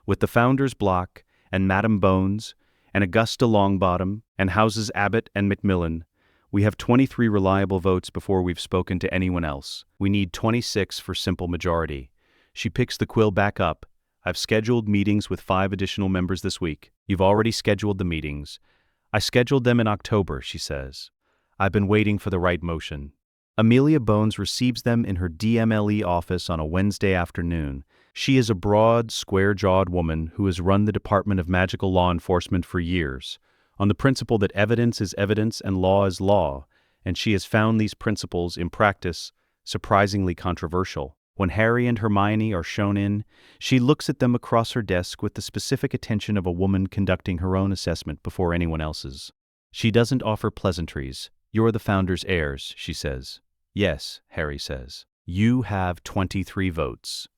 Speaker 2: With the Founders Block, and Madam Bones, and Augusta Longbottom, and Houses Abbott and Macmillan, we have 23 reliable votes before we've spoken to anyone else. We need 26 for simple majority. She picks the quill back up. I've scheduled meetings with 5 additional members this week. You've already scheduled the meetings. I scheduled them in October, she says. I've been waiting for the right motion. Amelia Bones receives them in her DMLE office on a Wednesday afternoon. She is a broad, square-jawed woman who has run the Department of Magical Law Enforcement for years, on the principle that evidence is evidence and law is law, and she has found these principles, in practice, surprisingly controversial. When Harry and Hermione are shown in, she looks at them across her desk with the specific attention of a woman conducting her own assessment before anyone else's. She doesn't offer pleasantries. You're the Founders' heirs, she says. Yes, Harry says. You have 23 votes.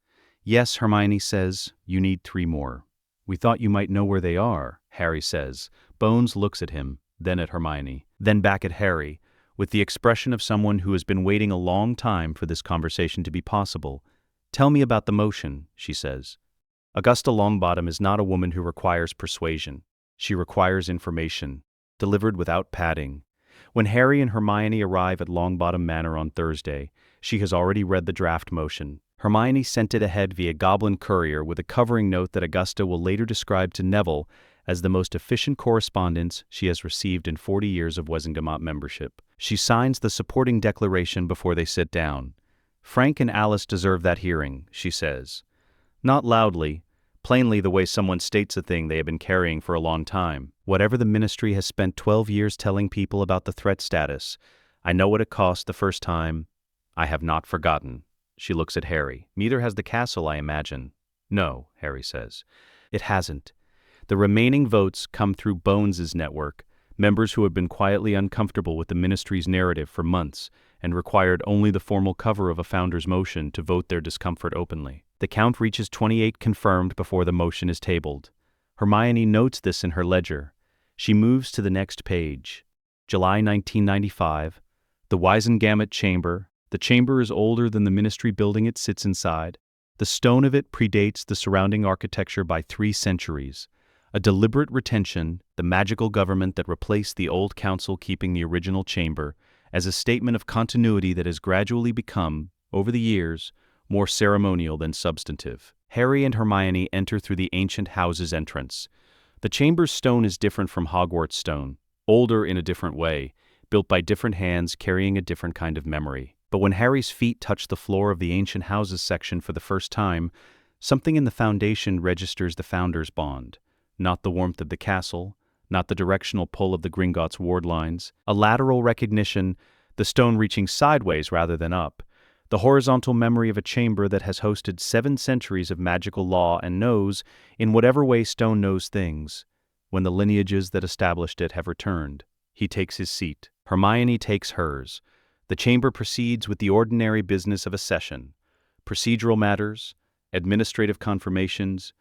Speaker 2: Yes, Hermione says. You need 3 more. We thought you might know where they are, Harry says. Bones looks at him, then at Hermione, then back at Harry, with the expression of someone who has been waiting a long time for this conversation to be possible. Tell me about the motion, she says. Augusta Longbottom is not a woman who requires persuasion. She requires information, delivered without padding. When Harry and Hermione arrive at Longbottom Manor on Thursday, she has already read the draft motion. Hermione sent it ahead via Goblin Courier with a covering note that Augusta will later describe to Neville as the most efficient correspondence she has received in 40 years of Wisengamot membership. She signs the supporting declaration before they sit down. Frank and Alice deserve that hearing, she says. Not loudly, plainly the way someone states a thing they have been carrying for a long time. Whatever the Ministry has spent 12 years telling people about the threat status, I know what it cost the first time. I have not forgotten. She looks at Harry. Neither has the castle, I imagine. No, Harry says. It hasn't. The remaining votes come through Bones's network, members who have been quietly uncomfortable with the Ministry's narrative for months and required only the formal cover of a founder's motion to vote their discomfort openly. The count reaches 28 confirmed before the motion is tabled. Hermione notes this in her ledger. She moves to the next page. July 1995. The Wisengamot Chamber. The chamber is older than the Ministry building it sits inside. The stone of it predates the surrounding architecture by 3 centuries. A deliberate retention, the magical government that replaced the old council keeping the original chamber, as a statement of continuity that has gradually become, over the years, more ceremonial than substantive. Harry and Hermione enter through the ancient house's entrance. The chamber's stone is different from Hogwarts stone, older in a different way, built by different hands carrying a different kind of memory. But when Harry's feet touch the floor of the ancient houses section for the first time, something in the foundation registers the Founders' bond. Not the warmth of the castle, not the directional pull of the Gringotts ward lines, a lateral recognition, the stone reaching sideways rather than up, the horizontal memory of a chamber that has hosted 7 centuries of magical law and knows, in whatever way stone knows things, when the lineages that established it have returned. He takes his seat. Hermione takes hers. The chamber proceeds with the ordinary business of a session. Procedural matters, administrative confirmations,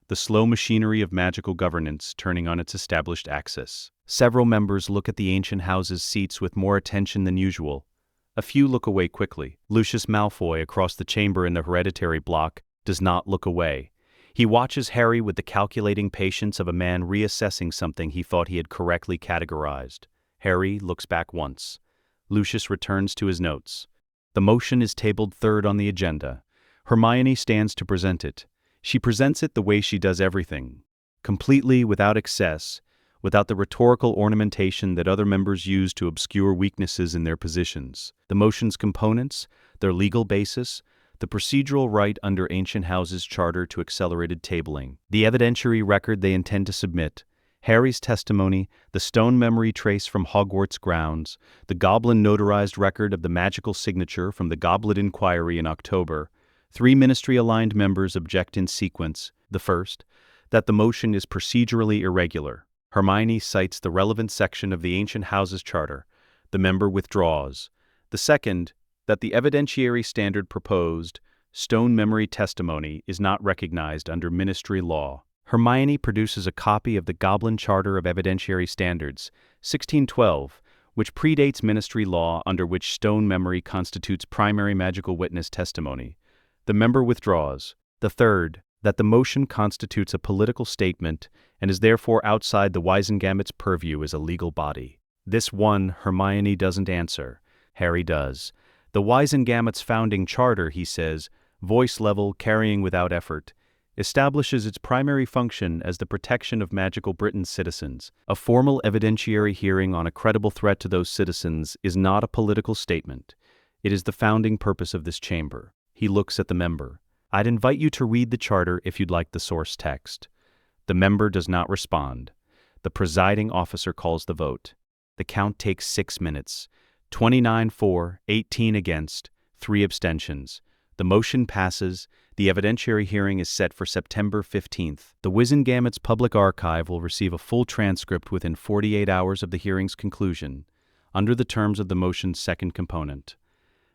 Speaker 2: the slow machinery of magical governance turning on its established axis. Several members look at the ancient house's seats with more attention than usual. A few look away quickly. Lucius Malfoy, across the chamber in the hereditary block, does not look away. He watches Harry with the calculating patience of a man reassessing something he thought he had correctly categorized. Harry looks back once. Lucius returns to his notes. The motion is tabled 3rd on the agenda. Hermione stands to present it. She presents it the way she does everything, completely without excess, without the rhetorical ornamentation that other members use to obscure weaknesses in their positions. The motion's components, their legal basis, the procedural right under Ancient House's charter to accelerated tabling, the evidentiary record they intend to submit, Harry's testimony, the stone memory trace from Hogwarts grounds, the goblin notarized record of the magical signature from the Goblet Inquiry in October. 3 ministry-aligned members object in sequence. The first, that the motion is procedurally irregular. Hermione cites the relevant section of the Ancient Houses Charter. The member withdraws. The second, that the evidentiary standard proposed, stone memory testimony, is not recognized under ministry law. Hermione produces a copy of the Goblin Charter of Evidentiary Standards, 1612, which predates ministry law under which stone memory constitutes primary magical witness testimony. The member withdraws. The third, that the motion constitutes a political statement and is therefore outside the Wisengamot's purview as a legal body. This one Hermione doesn't answer. Harry does. The Wisengamot's founding charter, he says, voice level, carrying without effort, establishes its primary function as the protection of magical Britain's citizens. A formal evidentiary hearing on a credible threat to those citizens is not a political statement. It is the founding purpose of this chamber. He looks at the member. I'd invite you to read the charter if you'd like the source text. The member does not respond. The presiding officer calls the vote. The count takes 6 minutes. 29 for, 18 against, 3 abstentions. The motion passes. The evidentiary hearing is set for September 15th. The Wisengamot's public archive will receive a full transcript within 48 hours of the hearing's conclusion, under the terms of the motion's second component.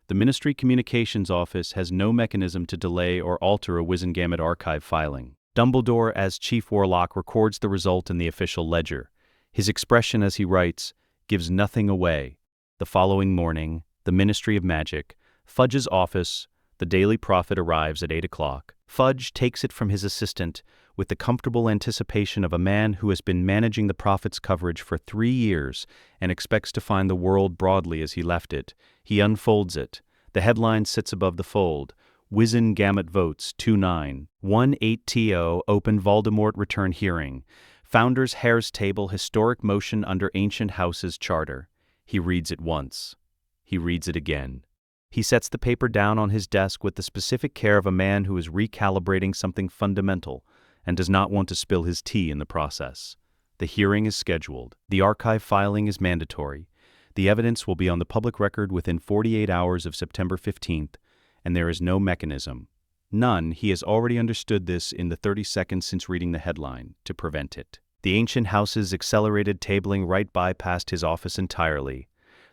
Speaker 2: The Ministry Communications Office has no mechanism to delay or alter a Wisengamot archive filing. Dumbledore, as Chief Warlock, records the result in the official ledger. His expression as he writes gives nothing away. The following morning, the Ministry of Magic, Fudge's office, the Daily Prophet arrives at 8 o'clock. Fudge takes it from his assistant with the comfortable anticipation of a man who has been managing the Prophet's coverage for 3 years and expects to find the world broadly as he left it. He unfolds it. The headline sits above the fold. Wisengamot votes 2-9. 1-8-0 open Voldemort return hearing. Founders Heirs table historic motion under Ancient Houses Charter. He reads it once. He reads it again. He sets the paper down on his desk with the specific care of a man who is recalibrating something fundamental and does not want to spill his tea in the process. The hearing is scheduled. The archive filing is mandatory. The evidence will be on the public record within 48 hours of September 15th, and there is no mechanism. None, he has already understood this in the 30 seconds since reading the headline, to prevent it. The Ancient House's accelerated tabling right bypassed his office entirely.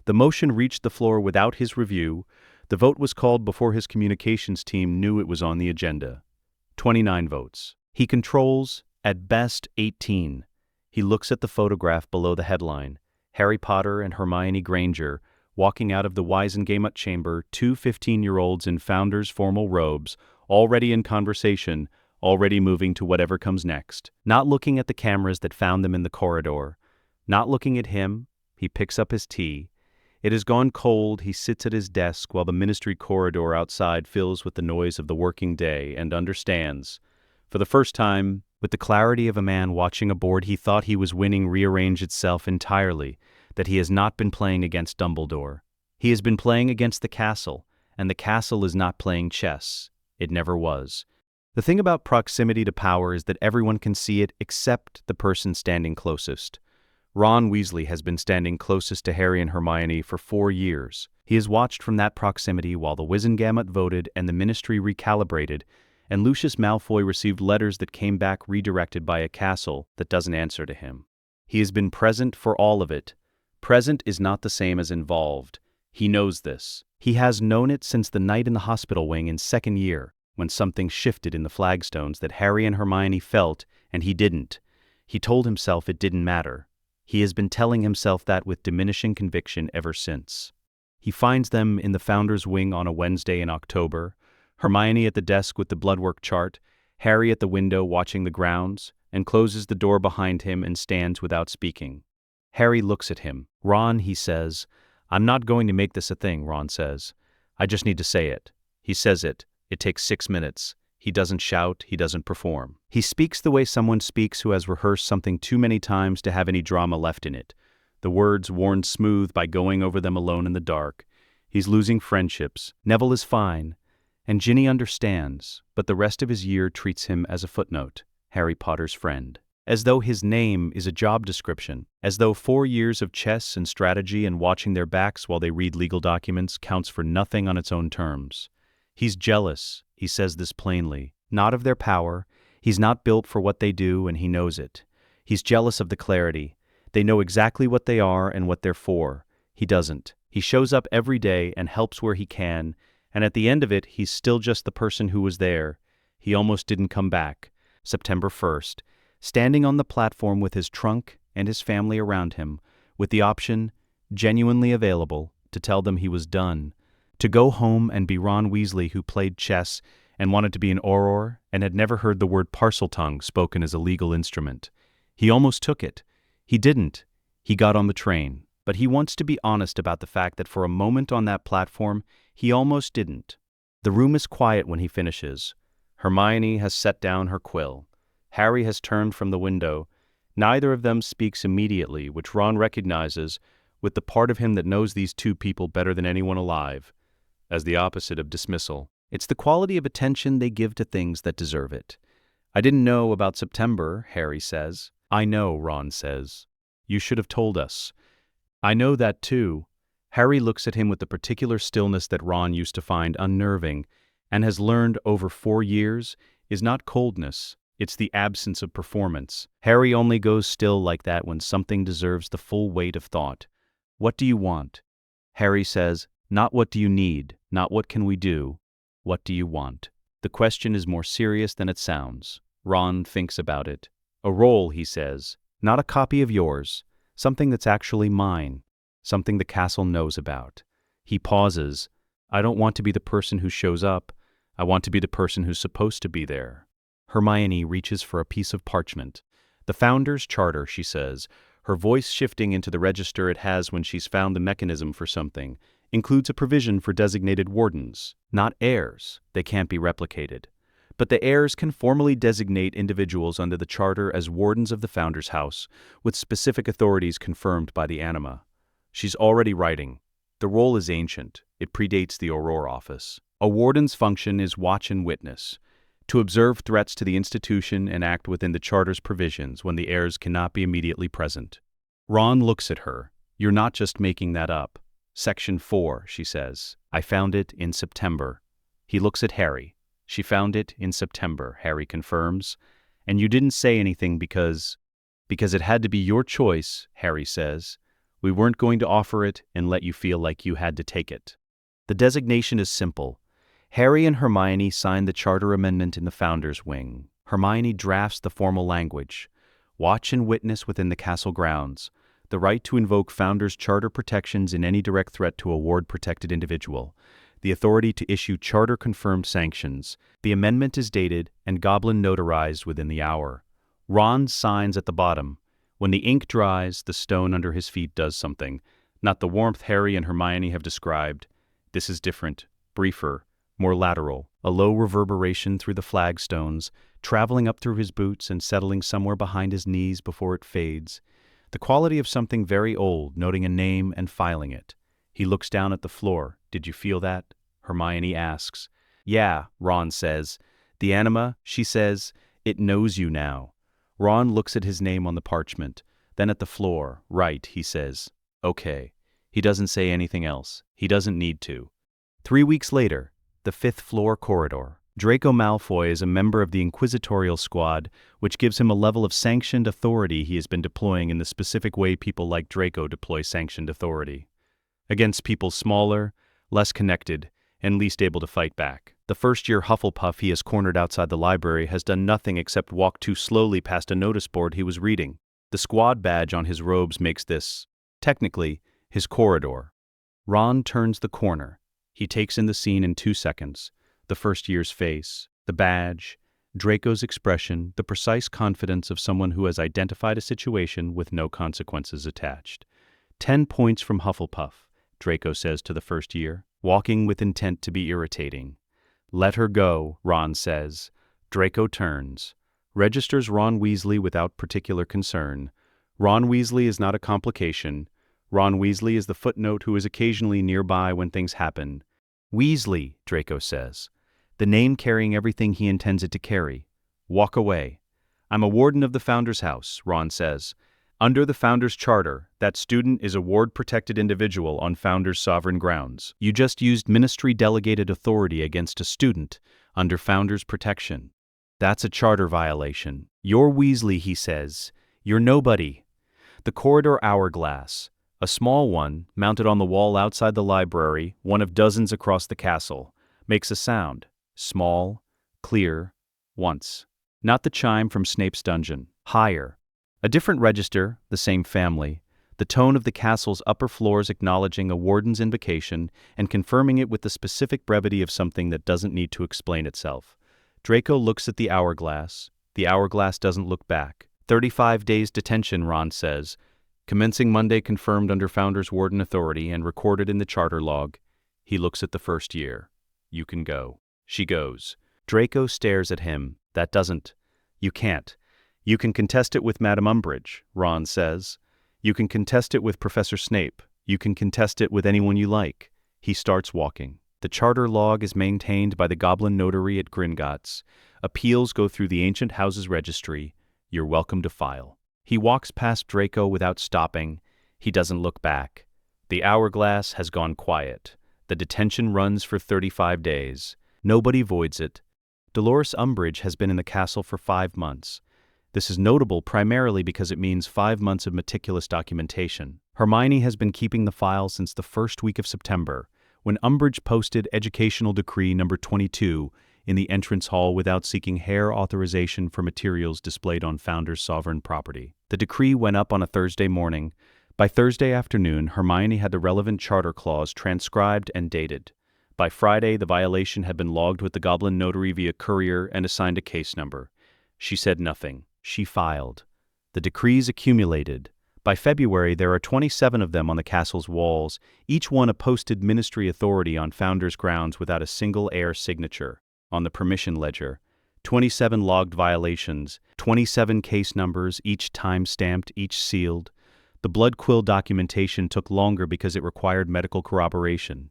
Speaker 2: The motion reached the floor without his review. The vote was called before his communications team knew it was on the agenda. 29 votes. He controls, at best, 18. He looks at the photograph below the headline. Harry Potter and Hermione Granger, walking out of the Wisengamot chamber, 2 15-year-olds in founders' formal robes, already in conversation, already moving to whatever comes next. Not looking at the cameras that found them in the corridor. Not looking at him, he picks up his tea. It has gone cold. He sits at his desk while the ministry corridor outside fills with the noise of the working day and understands. For the first time, with the clarity of a man watching a board he thought he was winning rearrange itself entirely, that he has not been playing against Dumbledore. He has been playing against the castle, and the castle is not playing chess. It never was. The thing about proximity to power is that everyone can see it except the person standing closest. Ron Weasley has been standing closest to Harry and Hermione for 4 years. He has watched from that proximity while the Wisengamot voted and the ministry recalibrated, and Lucius Malfoy received letters that came back redirected by a castle that doesn't answer to him. He has been present for all of it. Present is not the same as involved. He knows this. He has known it since the night in the hospital wing in second year, when something shifted in the flagstones that Harry and Hermione felt, and he didn't. He told himself it didn't matter. He has been telling himself that with diminishing conviction ever since. He finds them in the Founders' Wing on a Wednesday in October, Hermione at the desk with the bloodwork chart, Harry at the window watching the grounds, and closes the door behind him and stands without speaking. Harry looks at him. Ron, he says. I'm not going to make this a thing, Ron says. I just need to say it. He says it. It takes 6 minutes. He doesn't shout, he doesn't perform. He speaks the way someone speaks who has rehearsed something too many times to have any drama left in it. The words worn smooth by going over them alone in the dark. He's losing friendships. Neville is fine. And Ginny understands, but the rest of his year treats him as a footnote, Harry Potter's friend. As though his name is a job description. As though 4 years of chess and strategy and watching their backs while they read legal documents counts for nothing on its own terms. He's jealous. He says this plainly, not of their power. He's not built for what they do, and he knows it. He's jealous of the clarity. They know exactly what they are and what they're for. He doesn't. He shows up every day and helps where he can, and at the end of it, he's still just the person who was there. He almost didn't come back. September 1st, standing on the platform with his trunk and his family around him, with the option, genuinely available, to tell them he was done. To go home and be Ron Weasley, who played chess and wanted to be an Auror and had never heard the word parseltongue spoken as a legal instrument. He almost took it. He didn't. He got on the train. But he wants to be honest about the fact that for a moment on that platform, he almost didn't. The room is quiet when he finishes. Hermione has set down her quill. Harry has turned from the window. Neither of them speaks immediately, which Ron recognizes with the part of him that knows these two people better than anyone alive, as the opposite of dismissal. It's the quality of attention they give to things that deserve it. I didn't know about September, Harry says. I know, Ron says. You should have told us. I know that too. Harry looks at him with the particular stillness that Ron used to find unnerving, and has learned over 4 years is not coldness, it's the absence of performance. Harry only goes still like that when something deserves the full weight of thought. What do you want? Harry says, not what do you need, not what can we do. What do you want? The question is more serious than it sounds. Ron thinks about it. A role, he says, not a copy of yours. Something that's actually mine, something the castle knows about. He pauses. I don't want to be the person who shows up. I want to be the person who's supposed to be there. Hermione reaches for a piece of parchment. The Founder's Charter, she says, her voice shifting into the register it has when she's found the mechanism for something, includes a provision for designated wardens, not heirs. They can't be replicated. But the heirs can formally designate individuals under the Charter as wardens of the Founder's House, with specific authorities confirmed by the Anima. She's already writing. The role is ancient. It predates the Auror office. A warden's function is watch and witness, to observe threats to the institution and act within the Charter's provisions when the heirs cannot be immediately present. Ron looks at her. You're not just making that up. Section 4, she says. I found it in September. He looks at Harry. She found it in September, Harry confirms. And you didn't say anything because it had to be your choice, Harry says. We weren't going to offer it and let you feel like you had to take it. The designation is simple. Harry and Hermione sign the Charter Amendment in the Founder's Wing. Hermione drafts the formal language. Watch and witness within the castle grounds. The right to invoke Founder's Charter protections in any direct threat to a ward-protected individual. The authority to issue charter-confirmed sanctions. The amendment is dated and Goblin notarized within the hour. Ron signs at the bottom. When the ink dries, the stone under his feet does something. Not the warmth Harry and Hermione have described. This is different, briefer, more lateral. A low reverberation through the flagstones, traveling up through his boots and settling somewhere behind his knees before it fades. The quality of something very old, noting a name and filing it. He looks down at the floor. Did you feel that? Hermione asks. Yeah, Ron says. The Anima, she says, it knows you now. Ron looks at his name on the parchment, then at the floor. Right, he says. Okay. He doesn't say anything else. He doesn't need to. 3 weeks later, the 5th floor corridor. Draco Malfoy is a member of the Inquisitorial Squad, which gives him a level of sanctioned authority he has been deploying in the specific way people like Draco deploy sanctioned authority. Against people smaller, less connected, and least able to fight back. The first-year Hufflepuff he has cornered outside the library has done nothing except walk too slowly past a notice board he was reading. The squad badge on his robes makes this, technically, his corridor. Ron turns the corner. He takes in the scene in 2 seconds. The first year's face, the badge, Draco's expression, the precise confidence of someone who has identified a situation with no consequences attached. 10 points from Hufflepuff, Draco says to the first year, walking with intent to be irritating. Let her go, Ron says. Draco turns. Registers Ron Weasley without particular concern. Ron Weasley is not a complication. Ron Weasley is the footnote who is occasionally nearby when things happen. Weasley, Draco says. The name carrying everything he intends it to carry. Walk away. I'm a warden of the Founder's House, Ron says. Under the Founder's Charter, that student is a ward-protected individual on Founder's sovereign grounds. You just used ministry-delegated authority against a student under Founder's protection. That's a charter violation. You're Weasley, he says. You're nobody. The corridor hourglass, a small one, mounted on the wall outside the library, one of dozens across the castle, makes a sound. Small, clear, once. Not the chime from Snape's dungeon. Higher. A different register, the same family. The tone of the castle's upper floors acknowledging a warden's invocation and confirming it with the specific brevity of something that doesn't need to explain itself. Draco looks at the hourglass. The hourglass doesn't look back. 35 days detention, Ron says. Commencing Monday, confirmed under Founder's Warden authority and recorded in the charter log. He looks at the first year. You can go. She goes. Draco stares at him. That doesn't. You can't. You can contest it with Madame Umbridge, Ron says. You can contest it with Professor Snape. You can contest it with anyone you like. He starts walking. The charter log is maintained by the Goblin Notary at Gringotts. Appeals go through the Ancient Houses Registry. You're welcome to file. He walks past Draco without stopping. He doesn't look back. The hourglass has gone quiet. The detention runs for 35 days. Nobody voids it. Dolores Umbridge has been in the castle for 5 months. This is notable primarily because it means 5 months of meticulous documentation. Hermione has been keeping the file since the first week of September, when Umbridge posted Educational Decree number 22 in the entrance hall without seeking Heir authorization for materials displayed on Founder's sovereign property. The decree went up on a Thursday morning. By Thursday afternoon, Hermione had the relevant charter clause transcribed and dated. By Friday, the violation had been logged with the Goblin Notary via courier and assigned a case number. She said nothing. She filed. The decrees accumulated. By February, there are 27 of them on the castle's walls, each one a posted ministry authority on Founder's grounds without a single heir signature. On the permission ledger, 27 logged violations, 27 case numbers, each time-stamped, each sealed. The blood quill documentation took longer because it required medical corroboration.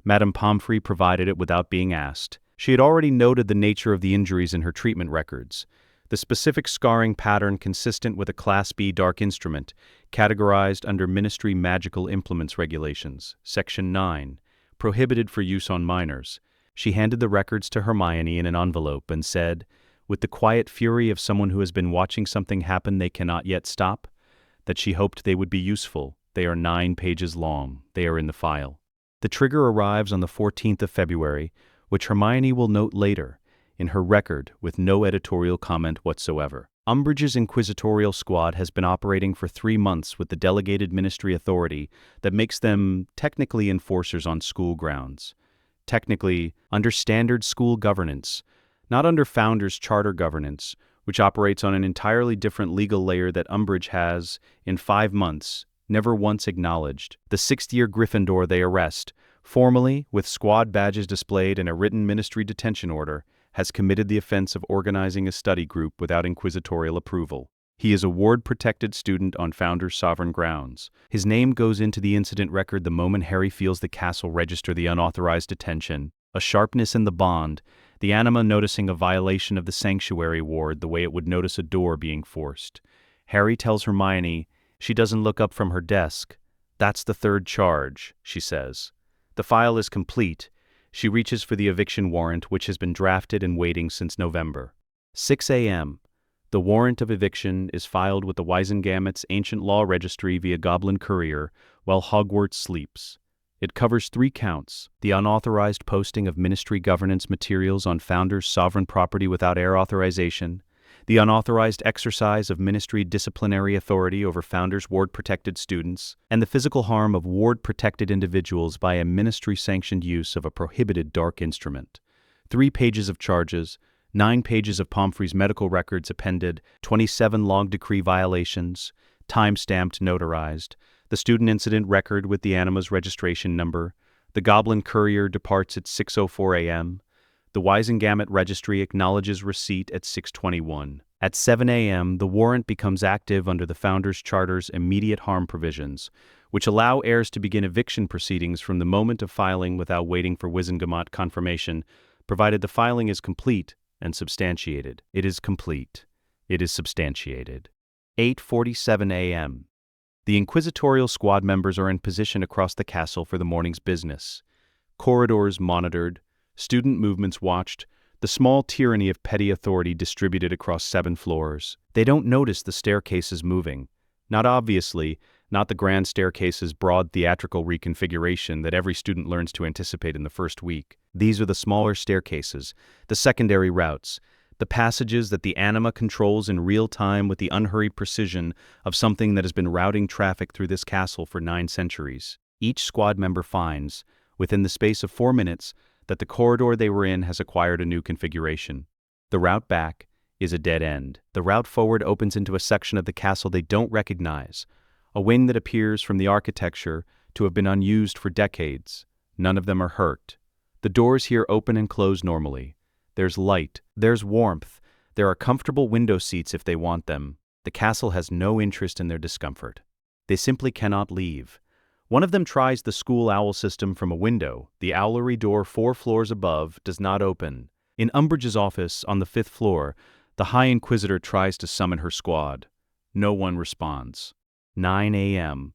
Speaker 2: Madame Pomfrey provided it without being asked. She had already noted the nature of the injuries in her treatment records. The specific scarring pattern consistent with a Class B dark instrument, categorized under Ministry Magical Implements Regulations, Section 9, prohibited for use on minors. She handed the records to Hermione in an envelope and said, with the quiet fury of someone who has been watching something happen they cannot yet stop, that she hoped they would be useful. They are 9 pages long. They are in the file. The trigger arrives on the 14th of February, which Hermione will note later, in her record with no editorial comment whatsoever. Umbridge's inquisitorial squad has been operating for 3 months with the delegated ministry authority that makes them technically enforcers on school grounds. Technically, under standard school governance, not under Founder's charter governance, which operates on an entirely different legal layer that Umbridge has, in 5 months, never once acknowledged. The 6th-year Gryffindor they arrest, formally, with squad badges displayed and a written ministry detention order, has committed the offense of organizing a study group without inquisitorial approval. He is a ward-protected student on Founder's sovereign grounds. His name goes into the incident record the moment Harry feels the castle register the unauthorized detention. A sharpness in the bond, the anima noticing a violation of the sanctuary ward the way it would notice a door being forced. Harry tells Hermione she doesn't look up from her desk. That's the 3rd charge, she says. The file is complete. She reaches for the eviction warrant, which has been drafted and waiting since November. 6 a.m. The warrant of eviction is filed with the Wisengamot's ancient law registry via Goblin Courier while Hogwarts sleeps. It covers 3 counts: the unauthorized posting of ministry governance materials on Founder's sovereign property without heir authorization, the unauthorized exercise of ministry disciplinary authority over Founder's ward-protected students, and the physical harm of ward-protected individuals by a ministry-sanctioned use of a prohibited dark instrument. 3 pages of charges, 9 pages of Pomfrey's medical records appended, 27 log decree violations, time-stamped notarized, the student incident record with the anima's registration number. The Goblin Courier departs at 6:04 a.m. The Wisengamot registry acknowledges receipt at 6:21. At 7 a.m., the warrant becomes active under the Founder's Charter's immediate harm provisions, which allow heirs to begin eviction proceedings from the moment of filing without waiting for Wisengamot confirmation, provided the filing is complete and substantiated. It is complete. It is substantiated. 8:47 a.m. The inquisitorial squad members are in position across the castle for the morning's business. Corridors monitored, student movements watched, the small tyranny of petty authority distributed across 7 floors. They don't notice the staircases moving. Not obviously, not the grand staircase's broad theatrical reconfiguration that every student learns to anticipate in the first week. These are the smaller staircases, the secondary routes, the passages that the anima controls in real time with the unhurried precision of something that has been routing traffic through this castle for 9 centuries. Each squad member finds, within the space of 4 minutes, that the corridor they were in has acquired a new configuration. The route back is a dead end. The route forward opens into a section of the castle they don't recognize, a wing that appears from the architecture to have been unused for decades. None of them are hurt. The doors here open and close normally. There's light, there's warmth, there are comfortable window seats if they want them. The castle has no interest in their discomfort. They simply cannot leave. One of them tries the school owl system from a window. The owlery door 4 floors above does not open. In Umbridge's office on the 5th floor, the High Inquisitor tries to summon her squad. No one responds. 9 a.m.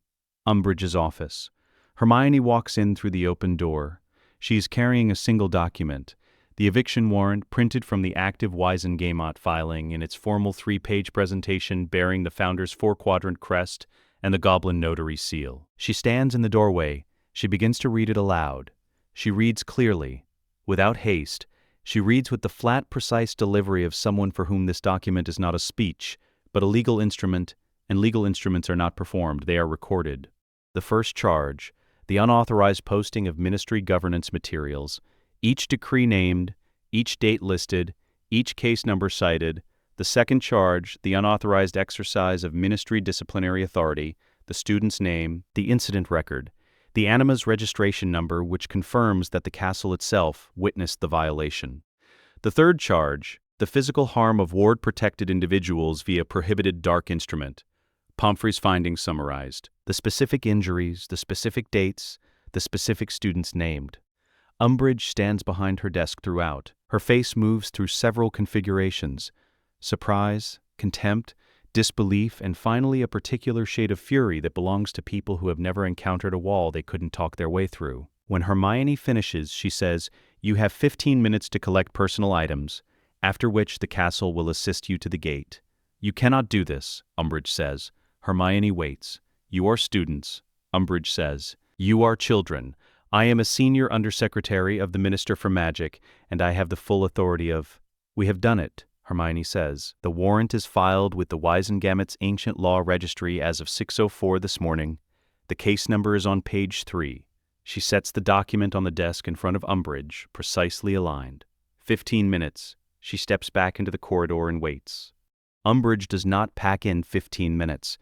Speaker 2: Umbridge's office. Hermione walks in through the open door. She is carrying a single document, the eviction warrant printed from the active Wisengamot filing in its formal 3-page presentation bearing the founder's 4-quadrant crest and the goblin notary seal. She stands in the doorway. She begins to read it aloud. She reads clearly, without haste. She reads with the flat, precise delivery of someone for whom this document is not a speech, but a legal instrument, and legal instruments are not performed, they are recorded. The first charge, the unauthorized posting of ministry governance materials, each decree named, each date listed, each case number cited. The second charge, the unauthorized exercise of ministry disciplinary authority, the student's name, the incident record, the anima's registration number which confirms that the castle itself witnessed the violation. The third charge, the physical harm of ward-protected individuals via prohibited dark instrument. Pomfrey's findings summarized. The specific injuries, the specific dates, the specific students named. Umbridge stands behind her desk throughout. Her face moves through several configurations. Surprise, contempt, disbelief, and finally a particular shade of fury that belongs to people who have never encountered a wall they couldn't talk their way through. When Hermione finishes, she says, "You have 15 minutes to collect personal items, after which the castle will assist you to the gate." "You cannot do this," Umbridge says. Hermione waits. "You are students," Umbridge says. "You are children. I am a senior undersecretary of the Minister for Magic, and I have the full authority of—" "We have done it," Hermione says. "The warrant is filed with the Wisengamot's ancient law registry as of 6:04 this morning. The case number is on page 3. She sets the document on the desk in front of Umbridge, precisely aligned. 15 minutes. She steps back into the corridor and waits. Umbridge does not pack in 15 minutes.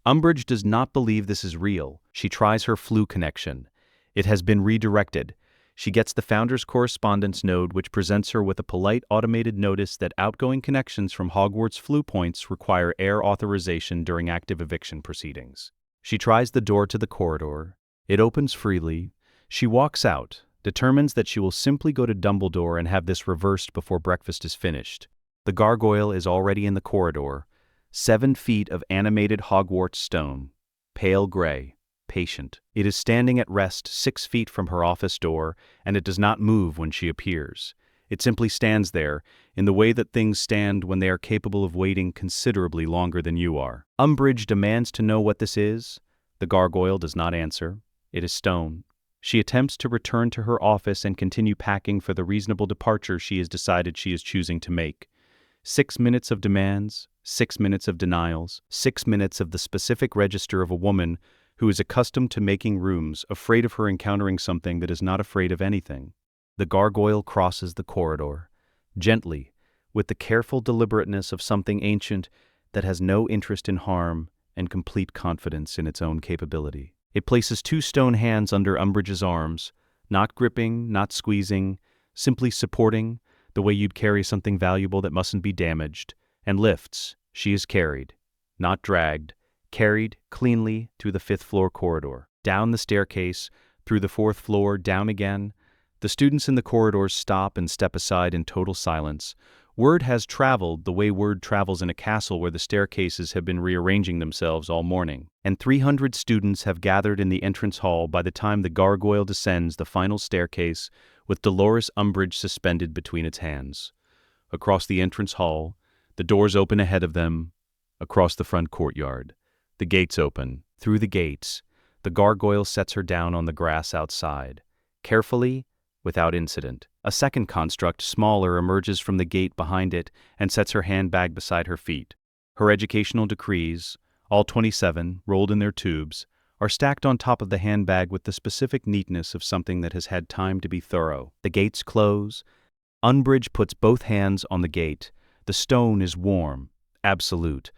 Speaker 2: Umbridge does not believe this is real. She tries her flu connection. It has been redirected. She gets the founder's correspondence node which presents her with a polite automated notice that outgoing connections from Hogwarts flu points require air authorization during active eviction proceedings. She tries the door to the corridor. It opens freely. She walks out, determines that she will simply go to Dumbledore and have this reversed before breakfast is finished. The gargoyle is already in the corridor. 7 feet of animated Hogwarts stone, pale gray. Patient. It is standing at rest 6 feet from her office door, and it does not move when she appears. It simply stands there, in the way that things stand when they are capable of waiting considerably longer than you are. Umbridge demands to know what this is. The gargoyle does not answer. It is stone. She attempts to return to her office and continue packing for the reasonable departure she has decided she is choosing to make. 6 minutes of demands, 6 minutes of denials, 6 minutes of the specific register of a woman who is accustomed to making rooms, afraid of her encountering something that is not afraid of anything. The gargoyle crosses the corridor, gently, with the careful deliberateness of something ancient that has no interest in harm and complete confidence in its own capability. It places 2 stone hands under Umbridge's arms, not gripping, not squeezing, simply supporting, the way you'd carry something valuable that mustn't be damaged, and lifts. She is carried, not dragged, carried cleanly through the 5th floor corridor, down the staircase, through the 4th floor, down again. The students in the corridors stop and step aside in total silence. Word has traveled the way word travels in a castle where the staircases have been rearranging themselves all morning, and 300 students have gathered in the entrance hall by the time the gargoyle descends the final staircase with Dolores Umbridge suspended between its hands. Across the entrance hall, the doors open ahead of them. Across the front courtyard, the gates open. Through the gates, the gargoyle sets her down on the grass outside. Carefully, without incident, a second construct, smaller, emerges from the gate behind it and sets her handbag beside her feet. Her educational decrees, all 27, rolled in their tubes, are stacked on top of the handbag with the specific neatness of something that has had time to be thorough. The gates close. Umbridge puts both hands on the gate. The stone is warm, absolute.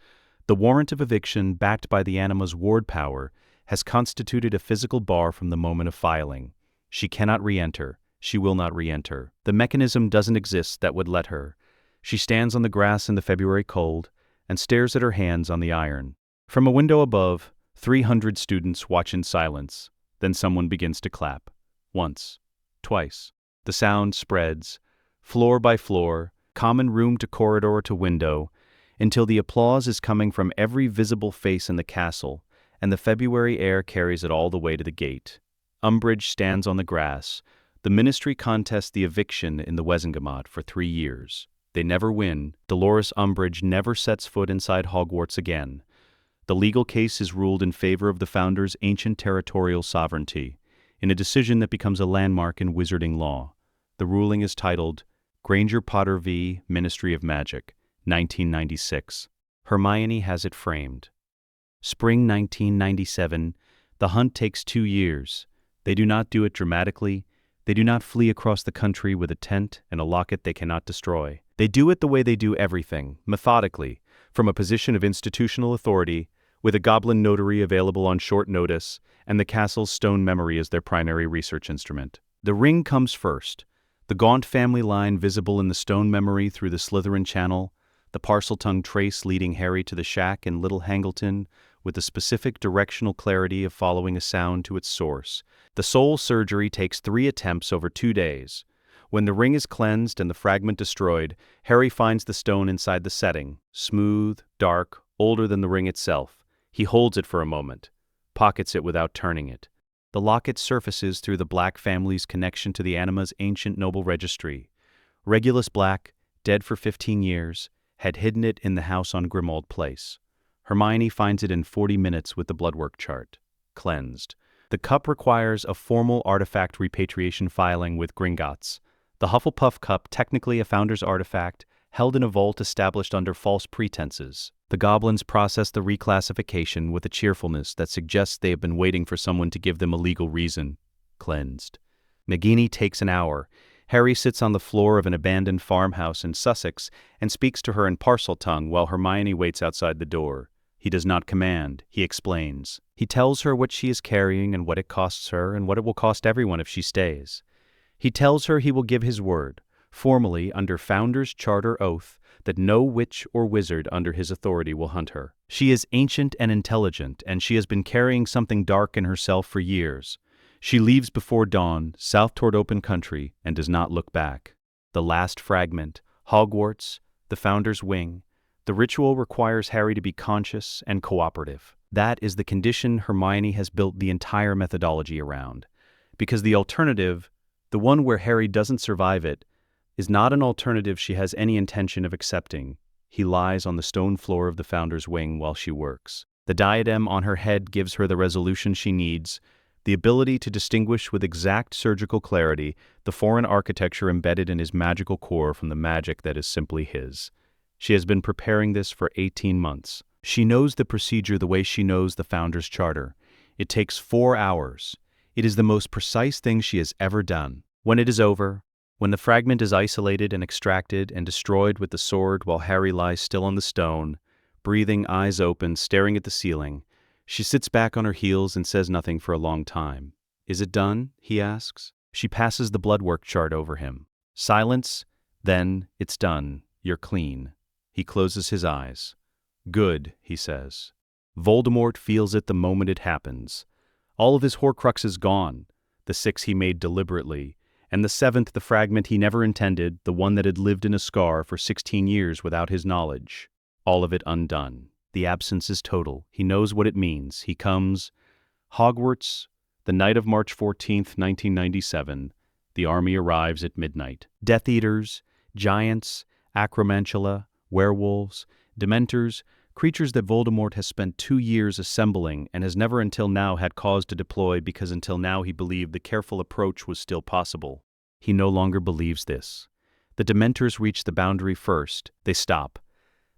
Speaker 2: The warrant of eviction, backed by the Anima's ward power, has constituted a physical bar from the moment of filing. She cannot re-enter. She will not re-enter. The mechanism doesn't exist that would let her. She stands on the grass in the February cold and stares at her hands on the iron. From a window above, 300 students watch in silence. Then someone begins to clap. Once. Twice. The sound spreads, floor by floor, common room to corridor to window, until the applause is coming from every visible face in the castle, and the February air carries it all the way to the gate. Umbridge stands on the grass. The Ministry contests the eviction in the Wesengamat for 3 years. They never win. Dolores Umbridge never sets foot inside Hogwarts again. The legal case is ruled in favor of the Founder's ancient territorial sovereignty, in a decision that becomes a landmark in wizarding law. The ruling is titled Granger Potter v. Ministry of Magic, 1996. Hermione has it framed. Spring 1997. The hunt takes 2 years. They do not do it dramatically. They do not flee across the country with a tent and a locket they cannot destroy. They do it the way they do everything, methodically, from a position of institutional authority, with a goblin notary available on short notice, and the castle's stone memory as their primary research instrument. The ring comes first. The gaunt family line visible in the stone memory through the Slytherin channel, the Parseltongue trace leading Harry to the shack in Little Hangleton, with the specific directional clarity of following a sound to its source. The soul surgery takes 3 attempts over 2 days. When the ring is cleansed and the fragment destroyed, Harry finds the stone inside the setting, smooth, dark, older than the ring itself. He holds it for a moment, pockets it without turning it. The locket surfaces through the Black family's connection to the Anima's ancient noble registry. Regulus Black, dead for 15 years, had hidden it in the house on Grimmauld Place. Hermione finds it in 40 minutes with the bloodwork chart. Cleansed. The cup requires a formal artifact repatriation filing with Gringotts. The Hufflepuff cup, technically a Founder's artifact, held in a vault established under false pretenses. The goblins process the reclassification with a cheerfulness that suggests they have been waiting for someone to give them a legal reason. Cleansed. Nagini takes an hour. Harry sits on the floor of an abandoned farmhouse in Sussex and speaks to her in Parseltongue while Hermione waits outside the door. He does not command, he explains. He tells her what she is carrying and what it costs her and what it will cost everyone if she stays. He tells her he will give his word, formally under Founder's Charter oath, that no witch or wizard under his authority will hunt her. She is ancient and intelligent, and she has been carrying something dark in herself for years. She leaves before dawn, south toward open country, and does not look back. The last fragment, Hogwarts, the Founder's wing. The ritual requires Harry to be conscious and cooperative. That is the condition Hermione has built the entire methodology around. Because the alternative, the one where Harry doesn't survive it, is not an alternative she has any intention of accepting. He lies on the stone floor of the Founder's wing while she works. The diadem on her head gives her the resolution she needs, the ability to distinguish with exact surgical clarity the foreign architecture embedded in his magical core from the magic that is simply his. She has been preparing this for 18 months. She knows the procedure the way she knows the Founder's Charter. It takes 4 hours. It is the most precise thing she has ever done. When it is over, when the fragment is isolated and extracted and destroyed with the sword while Harry lies still on the stone, breathing, eyes open, staring at the ceiling, she sits back on her heels and says nothing for a long time. Is it done? He asks. She passes the bloodwork chart over him. Silence. Then, it's done. You're clean. He closes his eyes. Good, he says. Voldemort feels it the moment it happens. All of his Horcruxes gone, the 6 he made deliberately, and the 7th the fragment he never intended, the one that had lived in a scar for 16 years without his knowledge. All of it undone. The absence is total. He knows what it means. He comes. Hogwarts, the night of March 14th, 1997. The army arrives at midnight. Death Eaters, giants, acromantula, werewolves, dementors, creatures that Voldemort has spent 2 years assembling and has never until now had cause to deploy because until now he believed the careful approach was still possible. He no longer believes this. The Dementors reach the boundary first. They stop.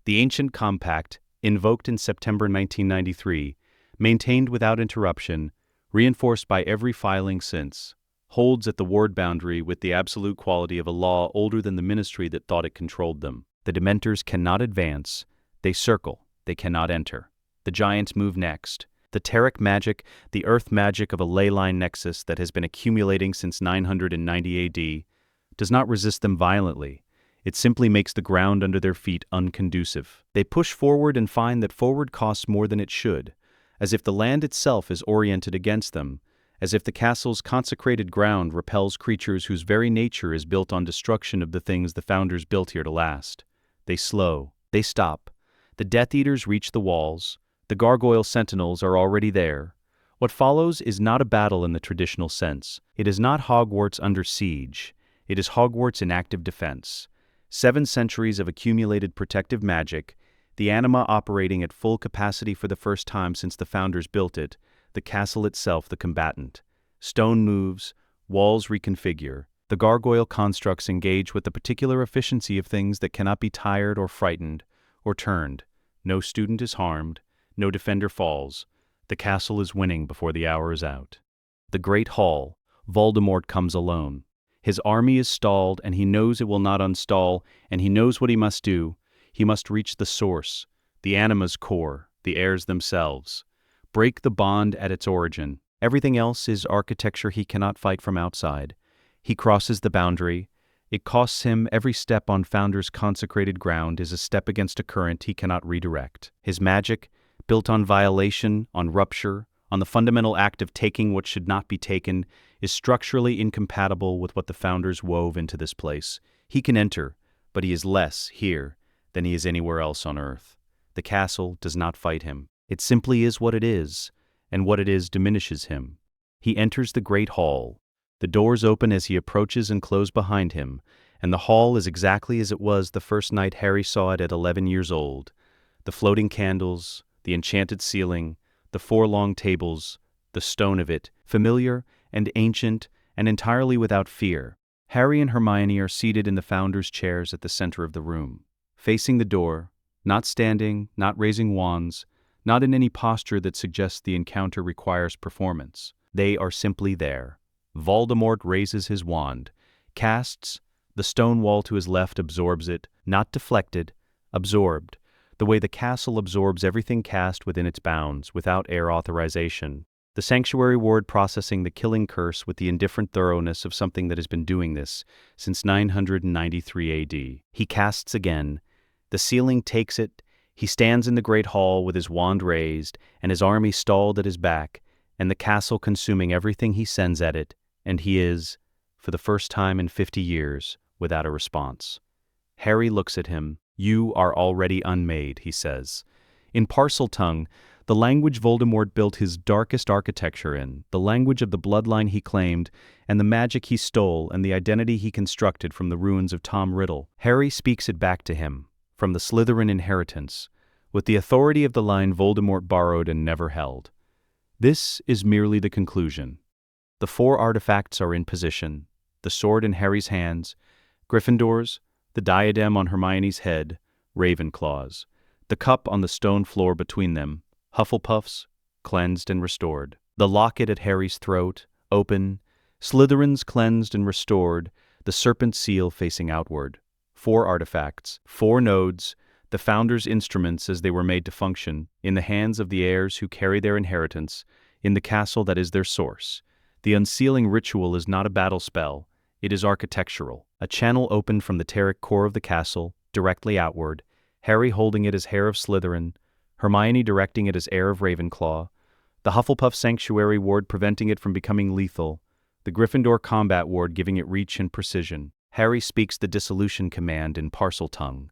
Speaker 2: The ancient compact, invoked in September 1993, maintained without interruption, reinforced by every filing since, holds at the ward boundary with the absolute quality of a law older than the ministry that thought it controlled them. The Dementors cannot advance. They circle. They cannot enter. The giants move next. The Terric magic, the earth magic of a ley line nexus that has been accumulating since 990 AD, does not resist them violently. It simply makes the ground under their feet unconducive. They push forward and find that forward costs more than it should, as if the land itself is oriented against them, as if the castle's consecrated ground repels creatures whose very nature is built on destruction of the things the founders built here to last. They slow. They stop. The Death Eaters reach the walls. The gargoyle sentinels are already there. What follows is not a battle in the traditional sense. It is not Hogwarts under siege. It is Hogwarts in active defense. 7 centuries of accumulated protective magic, the anima operating at full capacity for the first time since the founders built it, the castle itself the combatant. Stone moves, walls reconfigure. The gargoyle constructs engage with the particular efficiency of things that cannot be tired or frightened or turned. No student is harmed. No defender falls. The castle is winning before the hour is out. The Great Hall. Voldemort comes alone. His army is stalled, and he knows it will not unstall, and he knows what he must do. He must reach the source, the anima's core, the heirs themselves. Break the bond at its origin. Everything else is architecture he cannot fight from outside. He crosses the boundary. It costs him every step on Founder's consecrated ground is a step against a current he cannot redirect. His magic, built on violation, on rupture, on the fundamental act of taking what should not be taken, is structurally incompatible with what the Founders wove into this place. He can enter, but he is less here than he is anywhere else on Earth. The castle does not fight him. It simply is what it is, and what it is diminishes him. He enters the Great Hall. The doors open as he approaches and close behind him, and the hall is exactly as it was the first night Harry saw it at 11 years old. The floating candles, the enchanted ceiling, the 4 long tables, the stone of it, familiar and ancient and entirely without fear. Harry and Hermione are seated in the Founders' chairs at the center of the room, facing the door, not standing, not raising wands, not in any posture that suggests the encounter requires performance. They are simply there. Voldemort raises his wand, casts, the stone wall to his left absorbs it, not deflected, absorbed, the way the castle absorbs everything cast within its bounds, without air authorization. The sanctuary ward processing the killing curse with the indifferent thoroughness of something that has been doing this since 993 AD. He casts again. The ceiling takes it. He stands in the Great Hall with his wand raised, and his army stalled at his back, and the castle consuming everything he sends at it, and he is, for the first time in 50 years, without a response. Harry looks at him. "You are already unmade," he says. In Parseltongue, the language Voldemort built his darkest architecture in, the language of the bloodline he claimed, and the magic he stole and the identity he constructed from the ruins of Tom Riddle. Harry speaks it back to him, from the Slytherin inheritance, with the authority of the line Voldemort borrowed and never held. This is merely the conclusion. The 4 artifacts are in position, the sword in Harry's hands, Gryffindor's, the diadem on Hermione's head, Ravenclaw's, the cup on the stone floor between them, Hufflepuff's, cleansed and restored, the locket at Harry's throat, open, Slytherin's cleansed and restored, the serpent seal facing outward. 4 artifacts, 4 nodes, the Founders' instruments as they were made to function, in the hands of the heirs who carry their inheritance, in the castle that is their source. The unsealing ritual is not a battle spell, it is architectural. A channel opened from the Terric core of the castle, directly outward, Harry holding it as heir of Slytherin, Hermione directing it as heir of Ravenclaw, the Hufflepuff sanctuary ward preventing it from becoming lethal, the Gryffindor combat ward giving it reach and precision. Harry speaks the dissolution command in Parseltongue.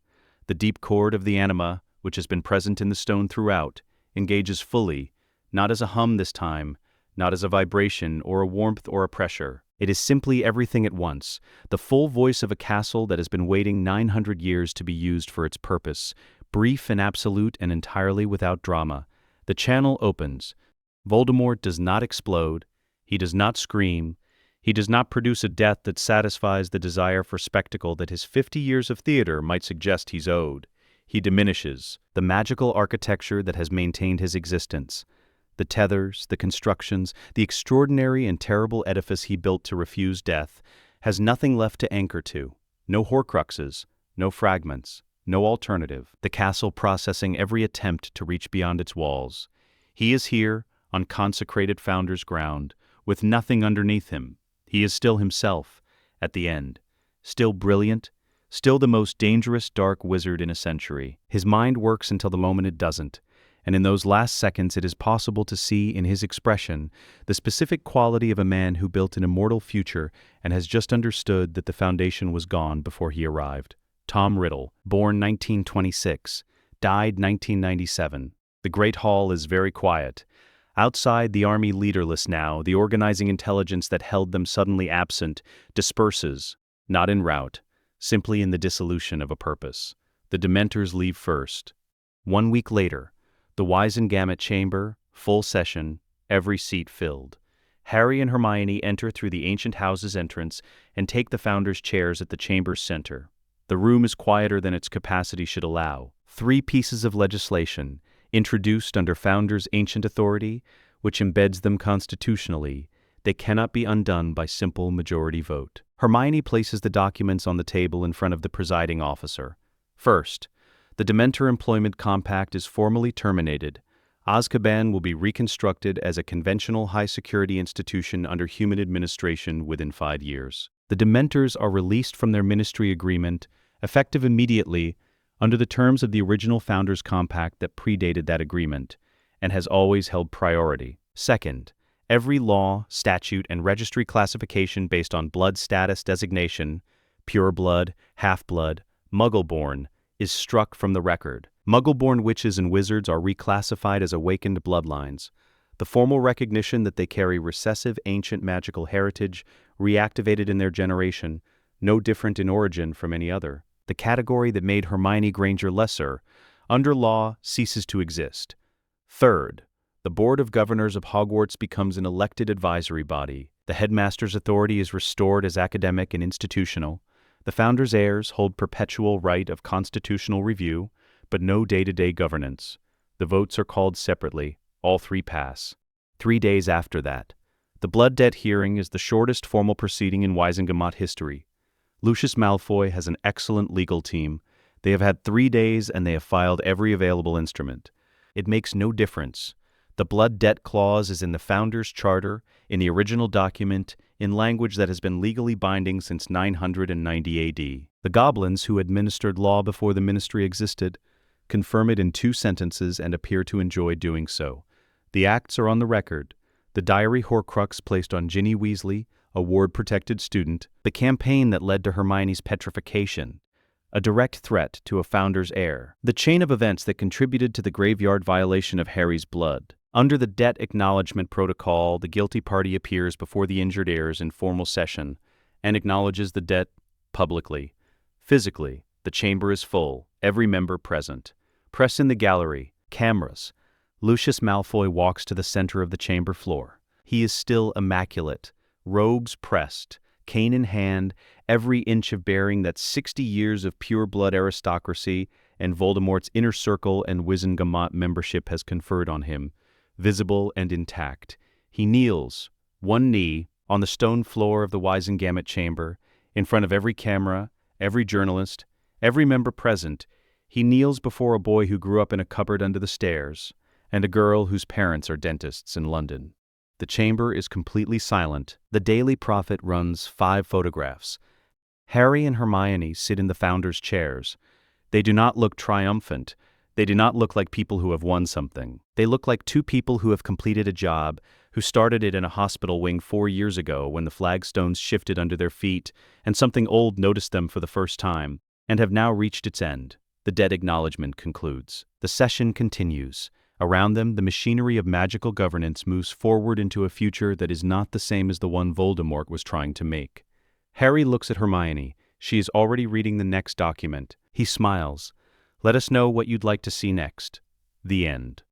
Speaker 2: The deep chord of the anima, which has been present in the stone throughout, engages fully, not as a hum this time, not as a vibration or a warmth or a pressure, It is simply everything at once, the full voice of a castle that has been waiting 900 years to be used for its purpose, brief and absolute and entirely without drama. The channel opens. Voldemort does not explode. He does not scream. He does not produce a death that satisfies the desire for spectacle that his 50 years of theater might suggest he's owed. He diminishes the magical architecture that has maintained his existence. The tethers, the constructions, the extraordinary and terrible edifice he built to refuse death, has nothing left to anchor to. No Horcruxes, no fragments, no alternative. The castle processing every attempt to reach beyond its walls. He is here, on consecrated founder's ground, with nothing underneath him. He is still himself, at the end. Still brilliant, still the most dangerous dark wizard in a century. His mind works until the moment it doesn't. And in those last seconds it is possible to see in his expression the specific quality of a man who built an immortal future and has just understood that the foundation was gone before he arrived. Tom Riddle, born 1926, died 1997. The Great Hall is very quiet. Outside, the army leaderless now, the organizing intelligence that held them suddenly absent, disperses, not in rout, simply in the dissolution of a purpose. The Dementors leave first. 1 week later, the Wizengamot chamber, full session, every seat filled. Harry and Hermione enter through the ancient house's entrance and take the founders' chairs at the chamber's center. The room is quieter than its capacity should allow. 3 pieces of legislation, introduced under founders' ancient authority, which embeds them constitutionally, they cannot be undone by simple majority vote. Hermione places the documents on the table in front of the presiding officer. First, the Dementor Employment Compact is formally terminated. Azkaban will be reconstructed as a conventional high-security institution under human administration within 5 years. The Dementors are released from their ministry agreement, effective immediately, under the terms of the original Founders' Compact that predated that agreement, and has always held priority. Second, every law, statute, and registry classification based on blood status designation, pure blood, half-blood, muggle-born, is struck from the record. Muggle-born witches and wizards are reclassified as awakened bloodlines. The formal recognition that they carry recessive ancient magical heritage reactivated in their generation, no different in origin from any other. The category that made Hermione Granger lesser, under law, ceases to exist. Third, the Board of Governors of Hogwarts becomes an elected advisory body. The headmaster's authority is restored as academic and institutional. The founders' heirs hold perpetual right of constitutional review, but no day-to-day governance. The votes are called separately. All 3 pass. 3 days after that, the blood debt hearing is the shortest formal proceeding in Wizengamot history. Lucius Malfoy has an excellent legal team. They have had 3 days and they have filed every available instrument. It makes no difference. The blood debt clause is in the Founders' Charter, in the original document, in language that has been legally binding since 990 AD. The goblins, who administered law before the ministry existed, confirm it in 2 sentences and appear to enjoy doing so. The acts are on the record. The diary Horcrux placed on Ginny Weasley, a ward-protected student, the campaign that led to Hermione's petrification, a direct threat to a founder's heir, the chain of events that contributed to the graveyard violation of Harry's blood. Under the debt acknowledgement protocol, the guilty party appears before the injured heirs in formal session and acknowledges the debt publicly. Physically, the chamber is full, every member present. Press in the gallery, cameras. Lucius Malfoy walks to the center of the chamber floor. He is still immaculate, robes pressed, cane in hand, every inch of bearing that 60 years of pure-blood aristocracy and Voldemort's inner circle and Wizengamot membership has conferred on him, visible and intact. He kneels, one knee, on the stone floor of the Wizengamot chamber, in front of every camera, every journalist, every member present. He kneels before a boy who grew up in a cupboard under the stairs, and a girl whose parents are dentists in London. The chamber is completely silent. The Daily Prophet runs 5 photographs. Harry and Hermione sit in the founders' chairs. They do not look triumphant. They do not look like people who have won something. They look like 2 people who have completed a job, who started it in a hospital wing 4 years ago when the flagstones shifted under their feet and something old noticed them for the first time, and have now reached its end. The debt acknowledgement concludes. The session continues. Around them, the machinery of magical governance moves forward into a future that is not the same as the one Voldemort was trying to make. Harry looks at Hermione. She is already reading the next document. He smiles. Let us know what you'd like to see next. The end.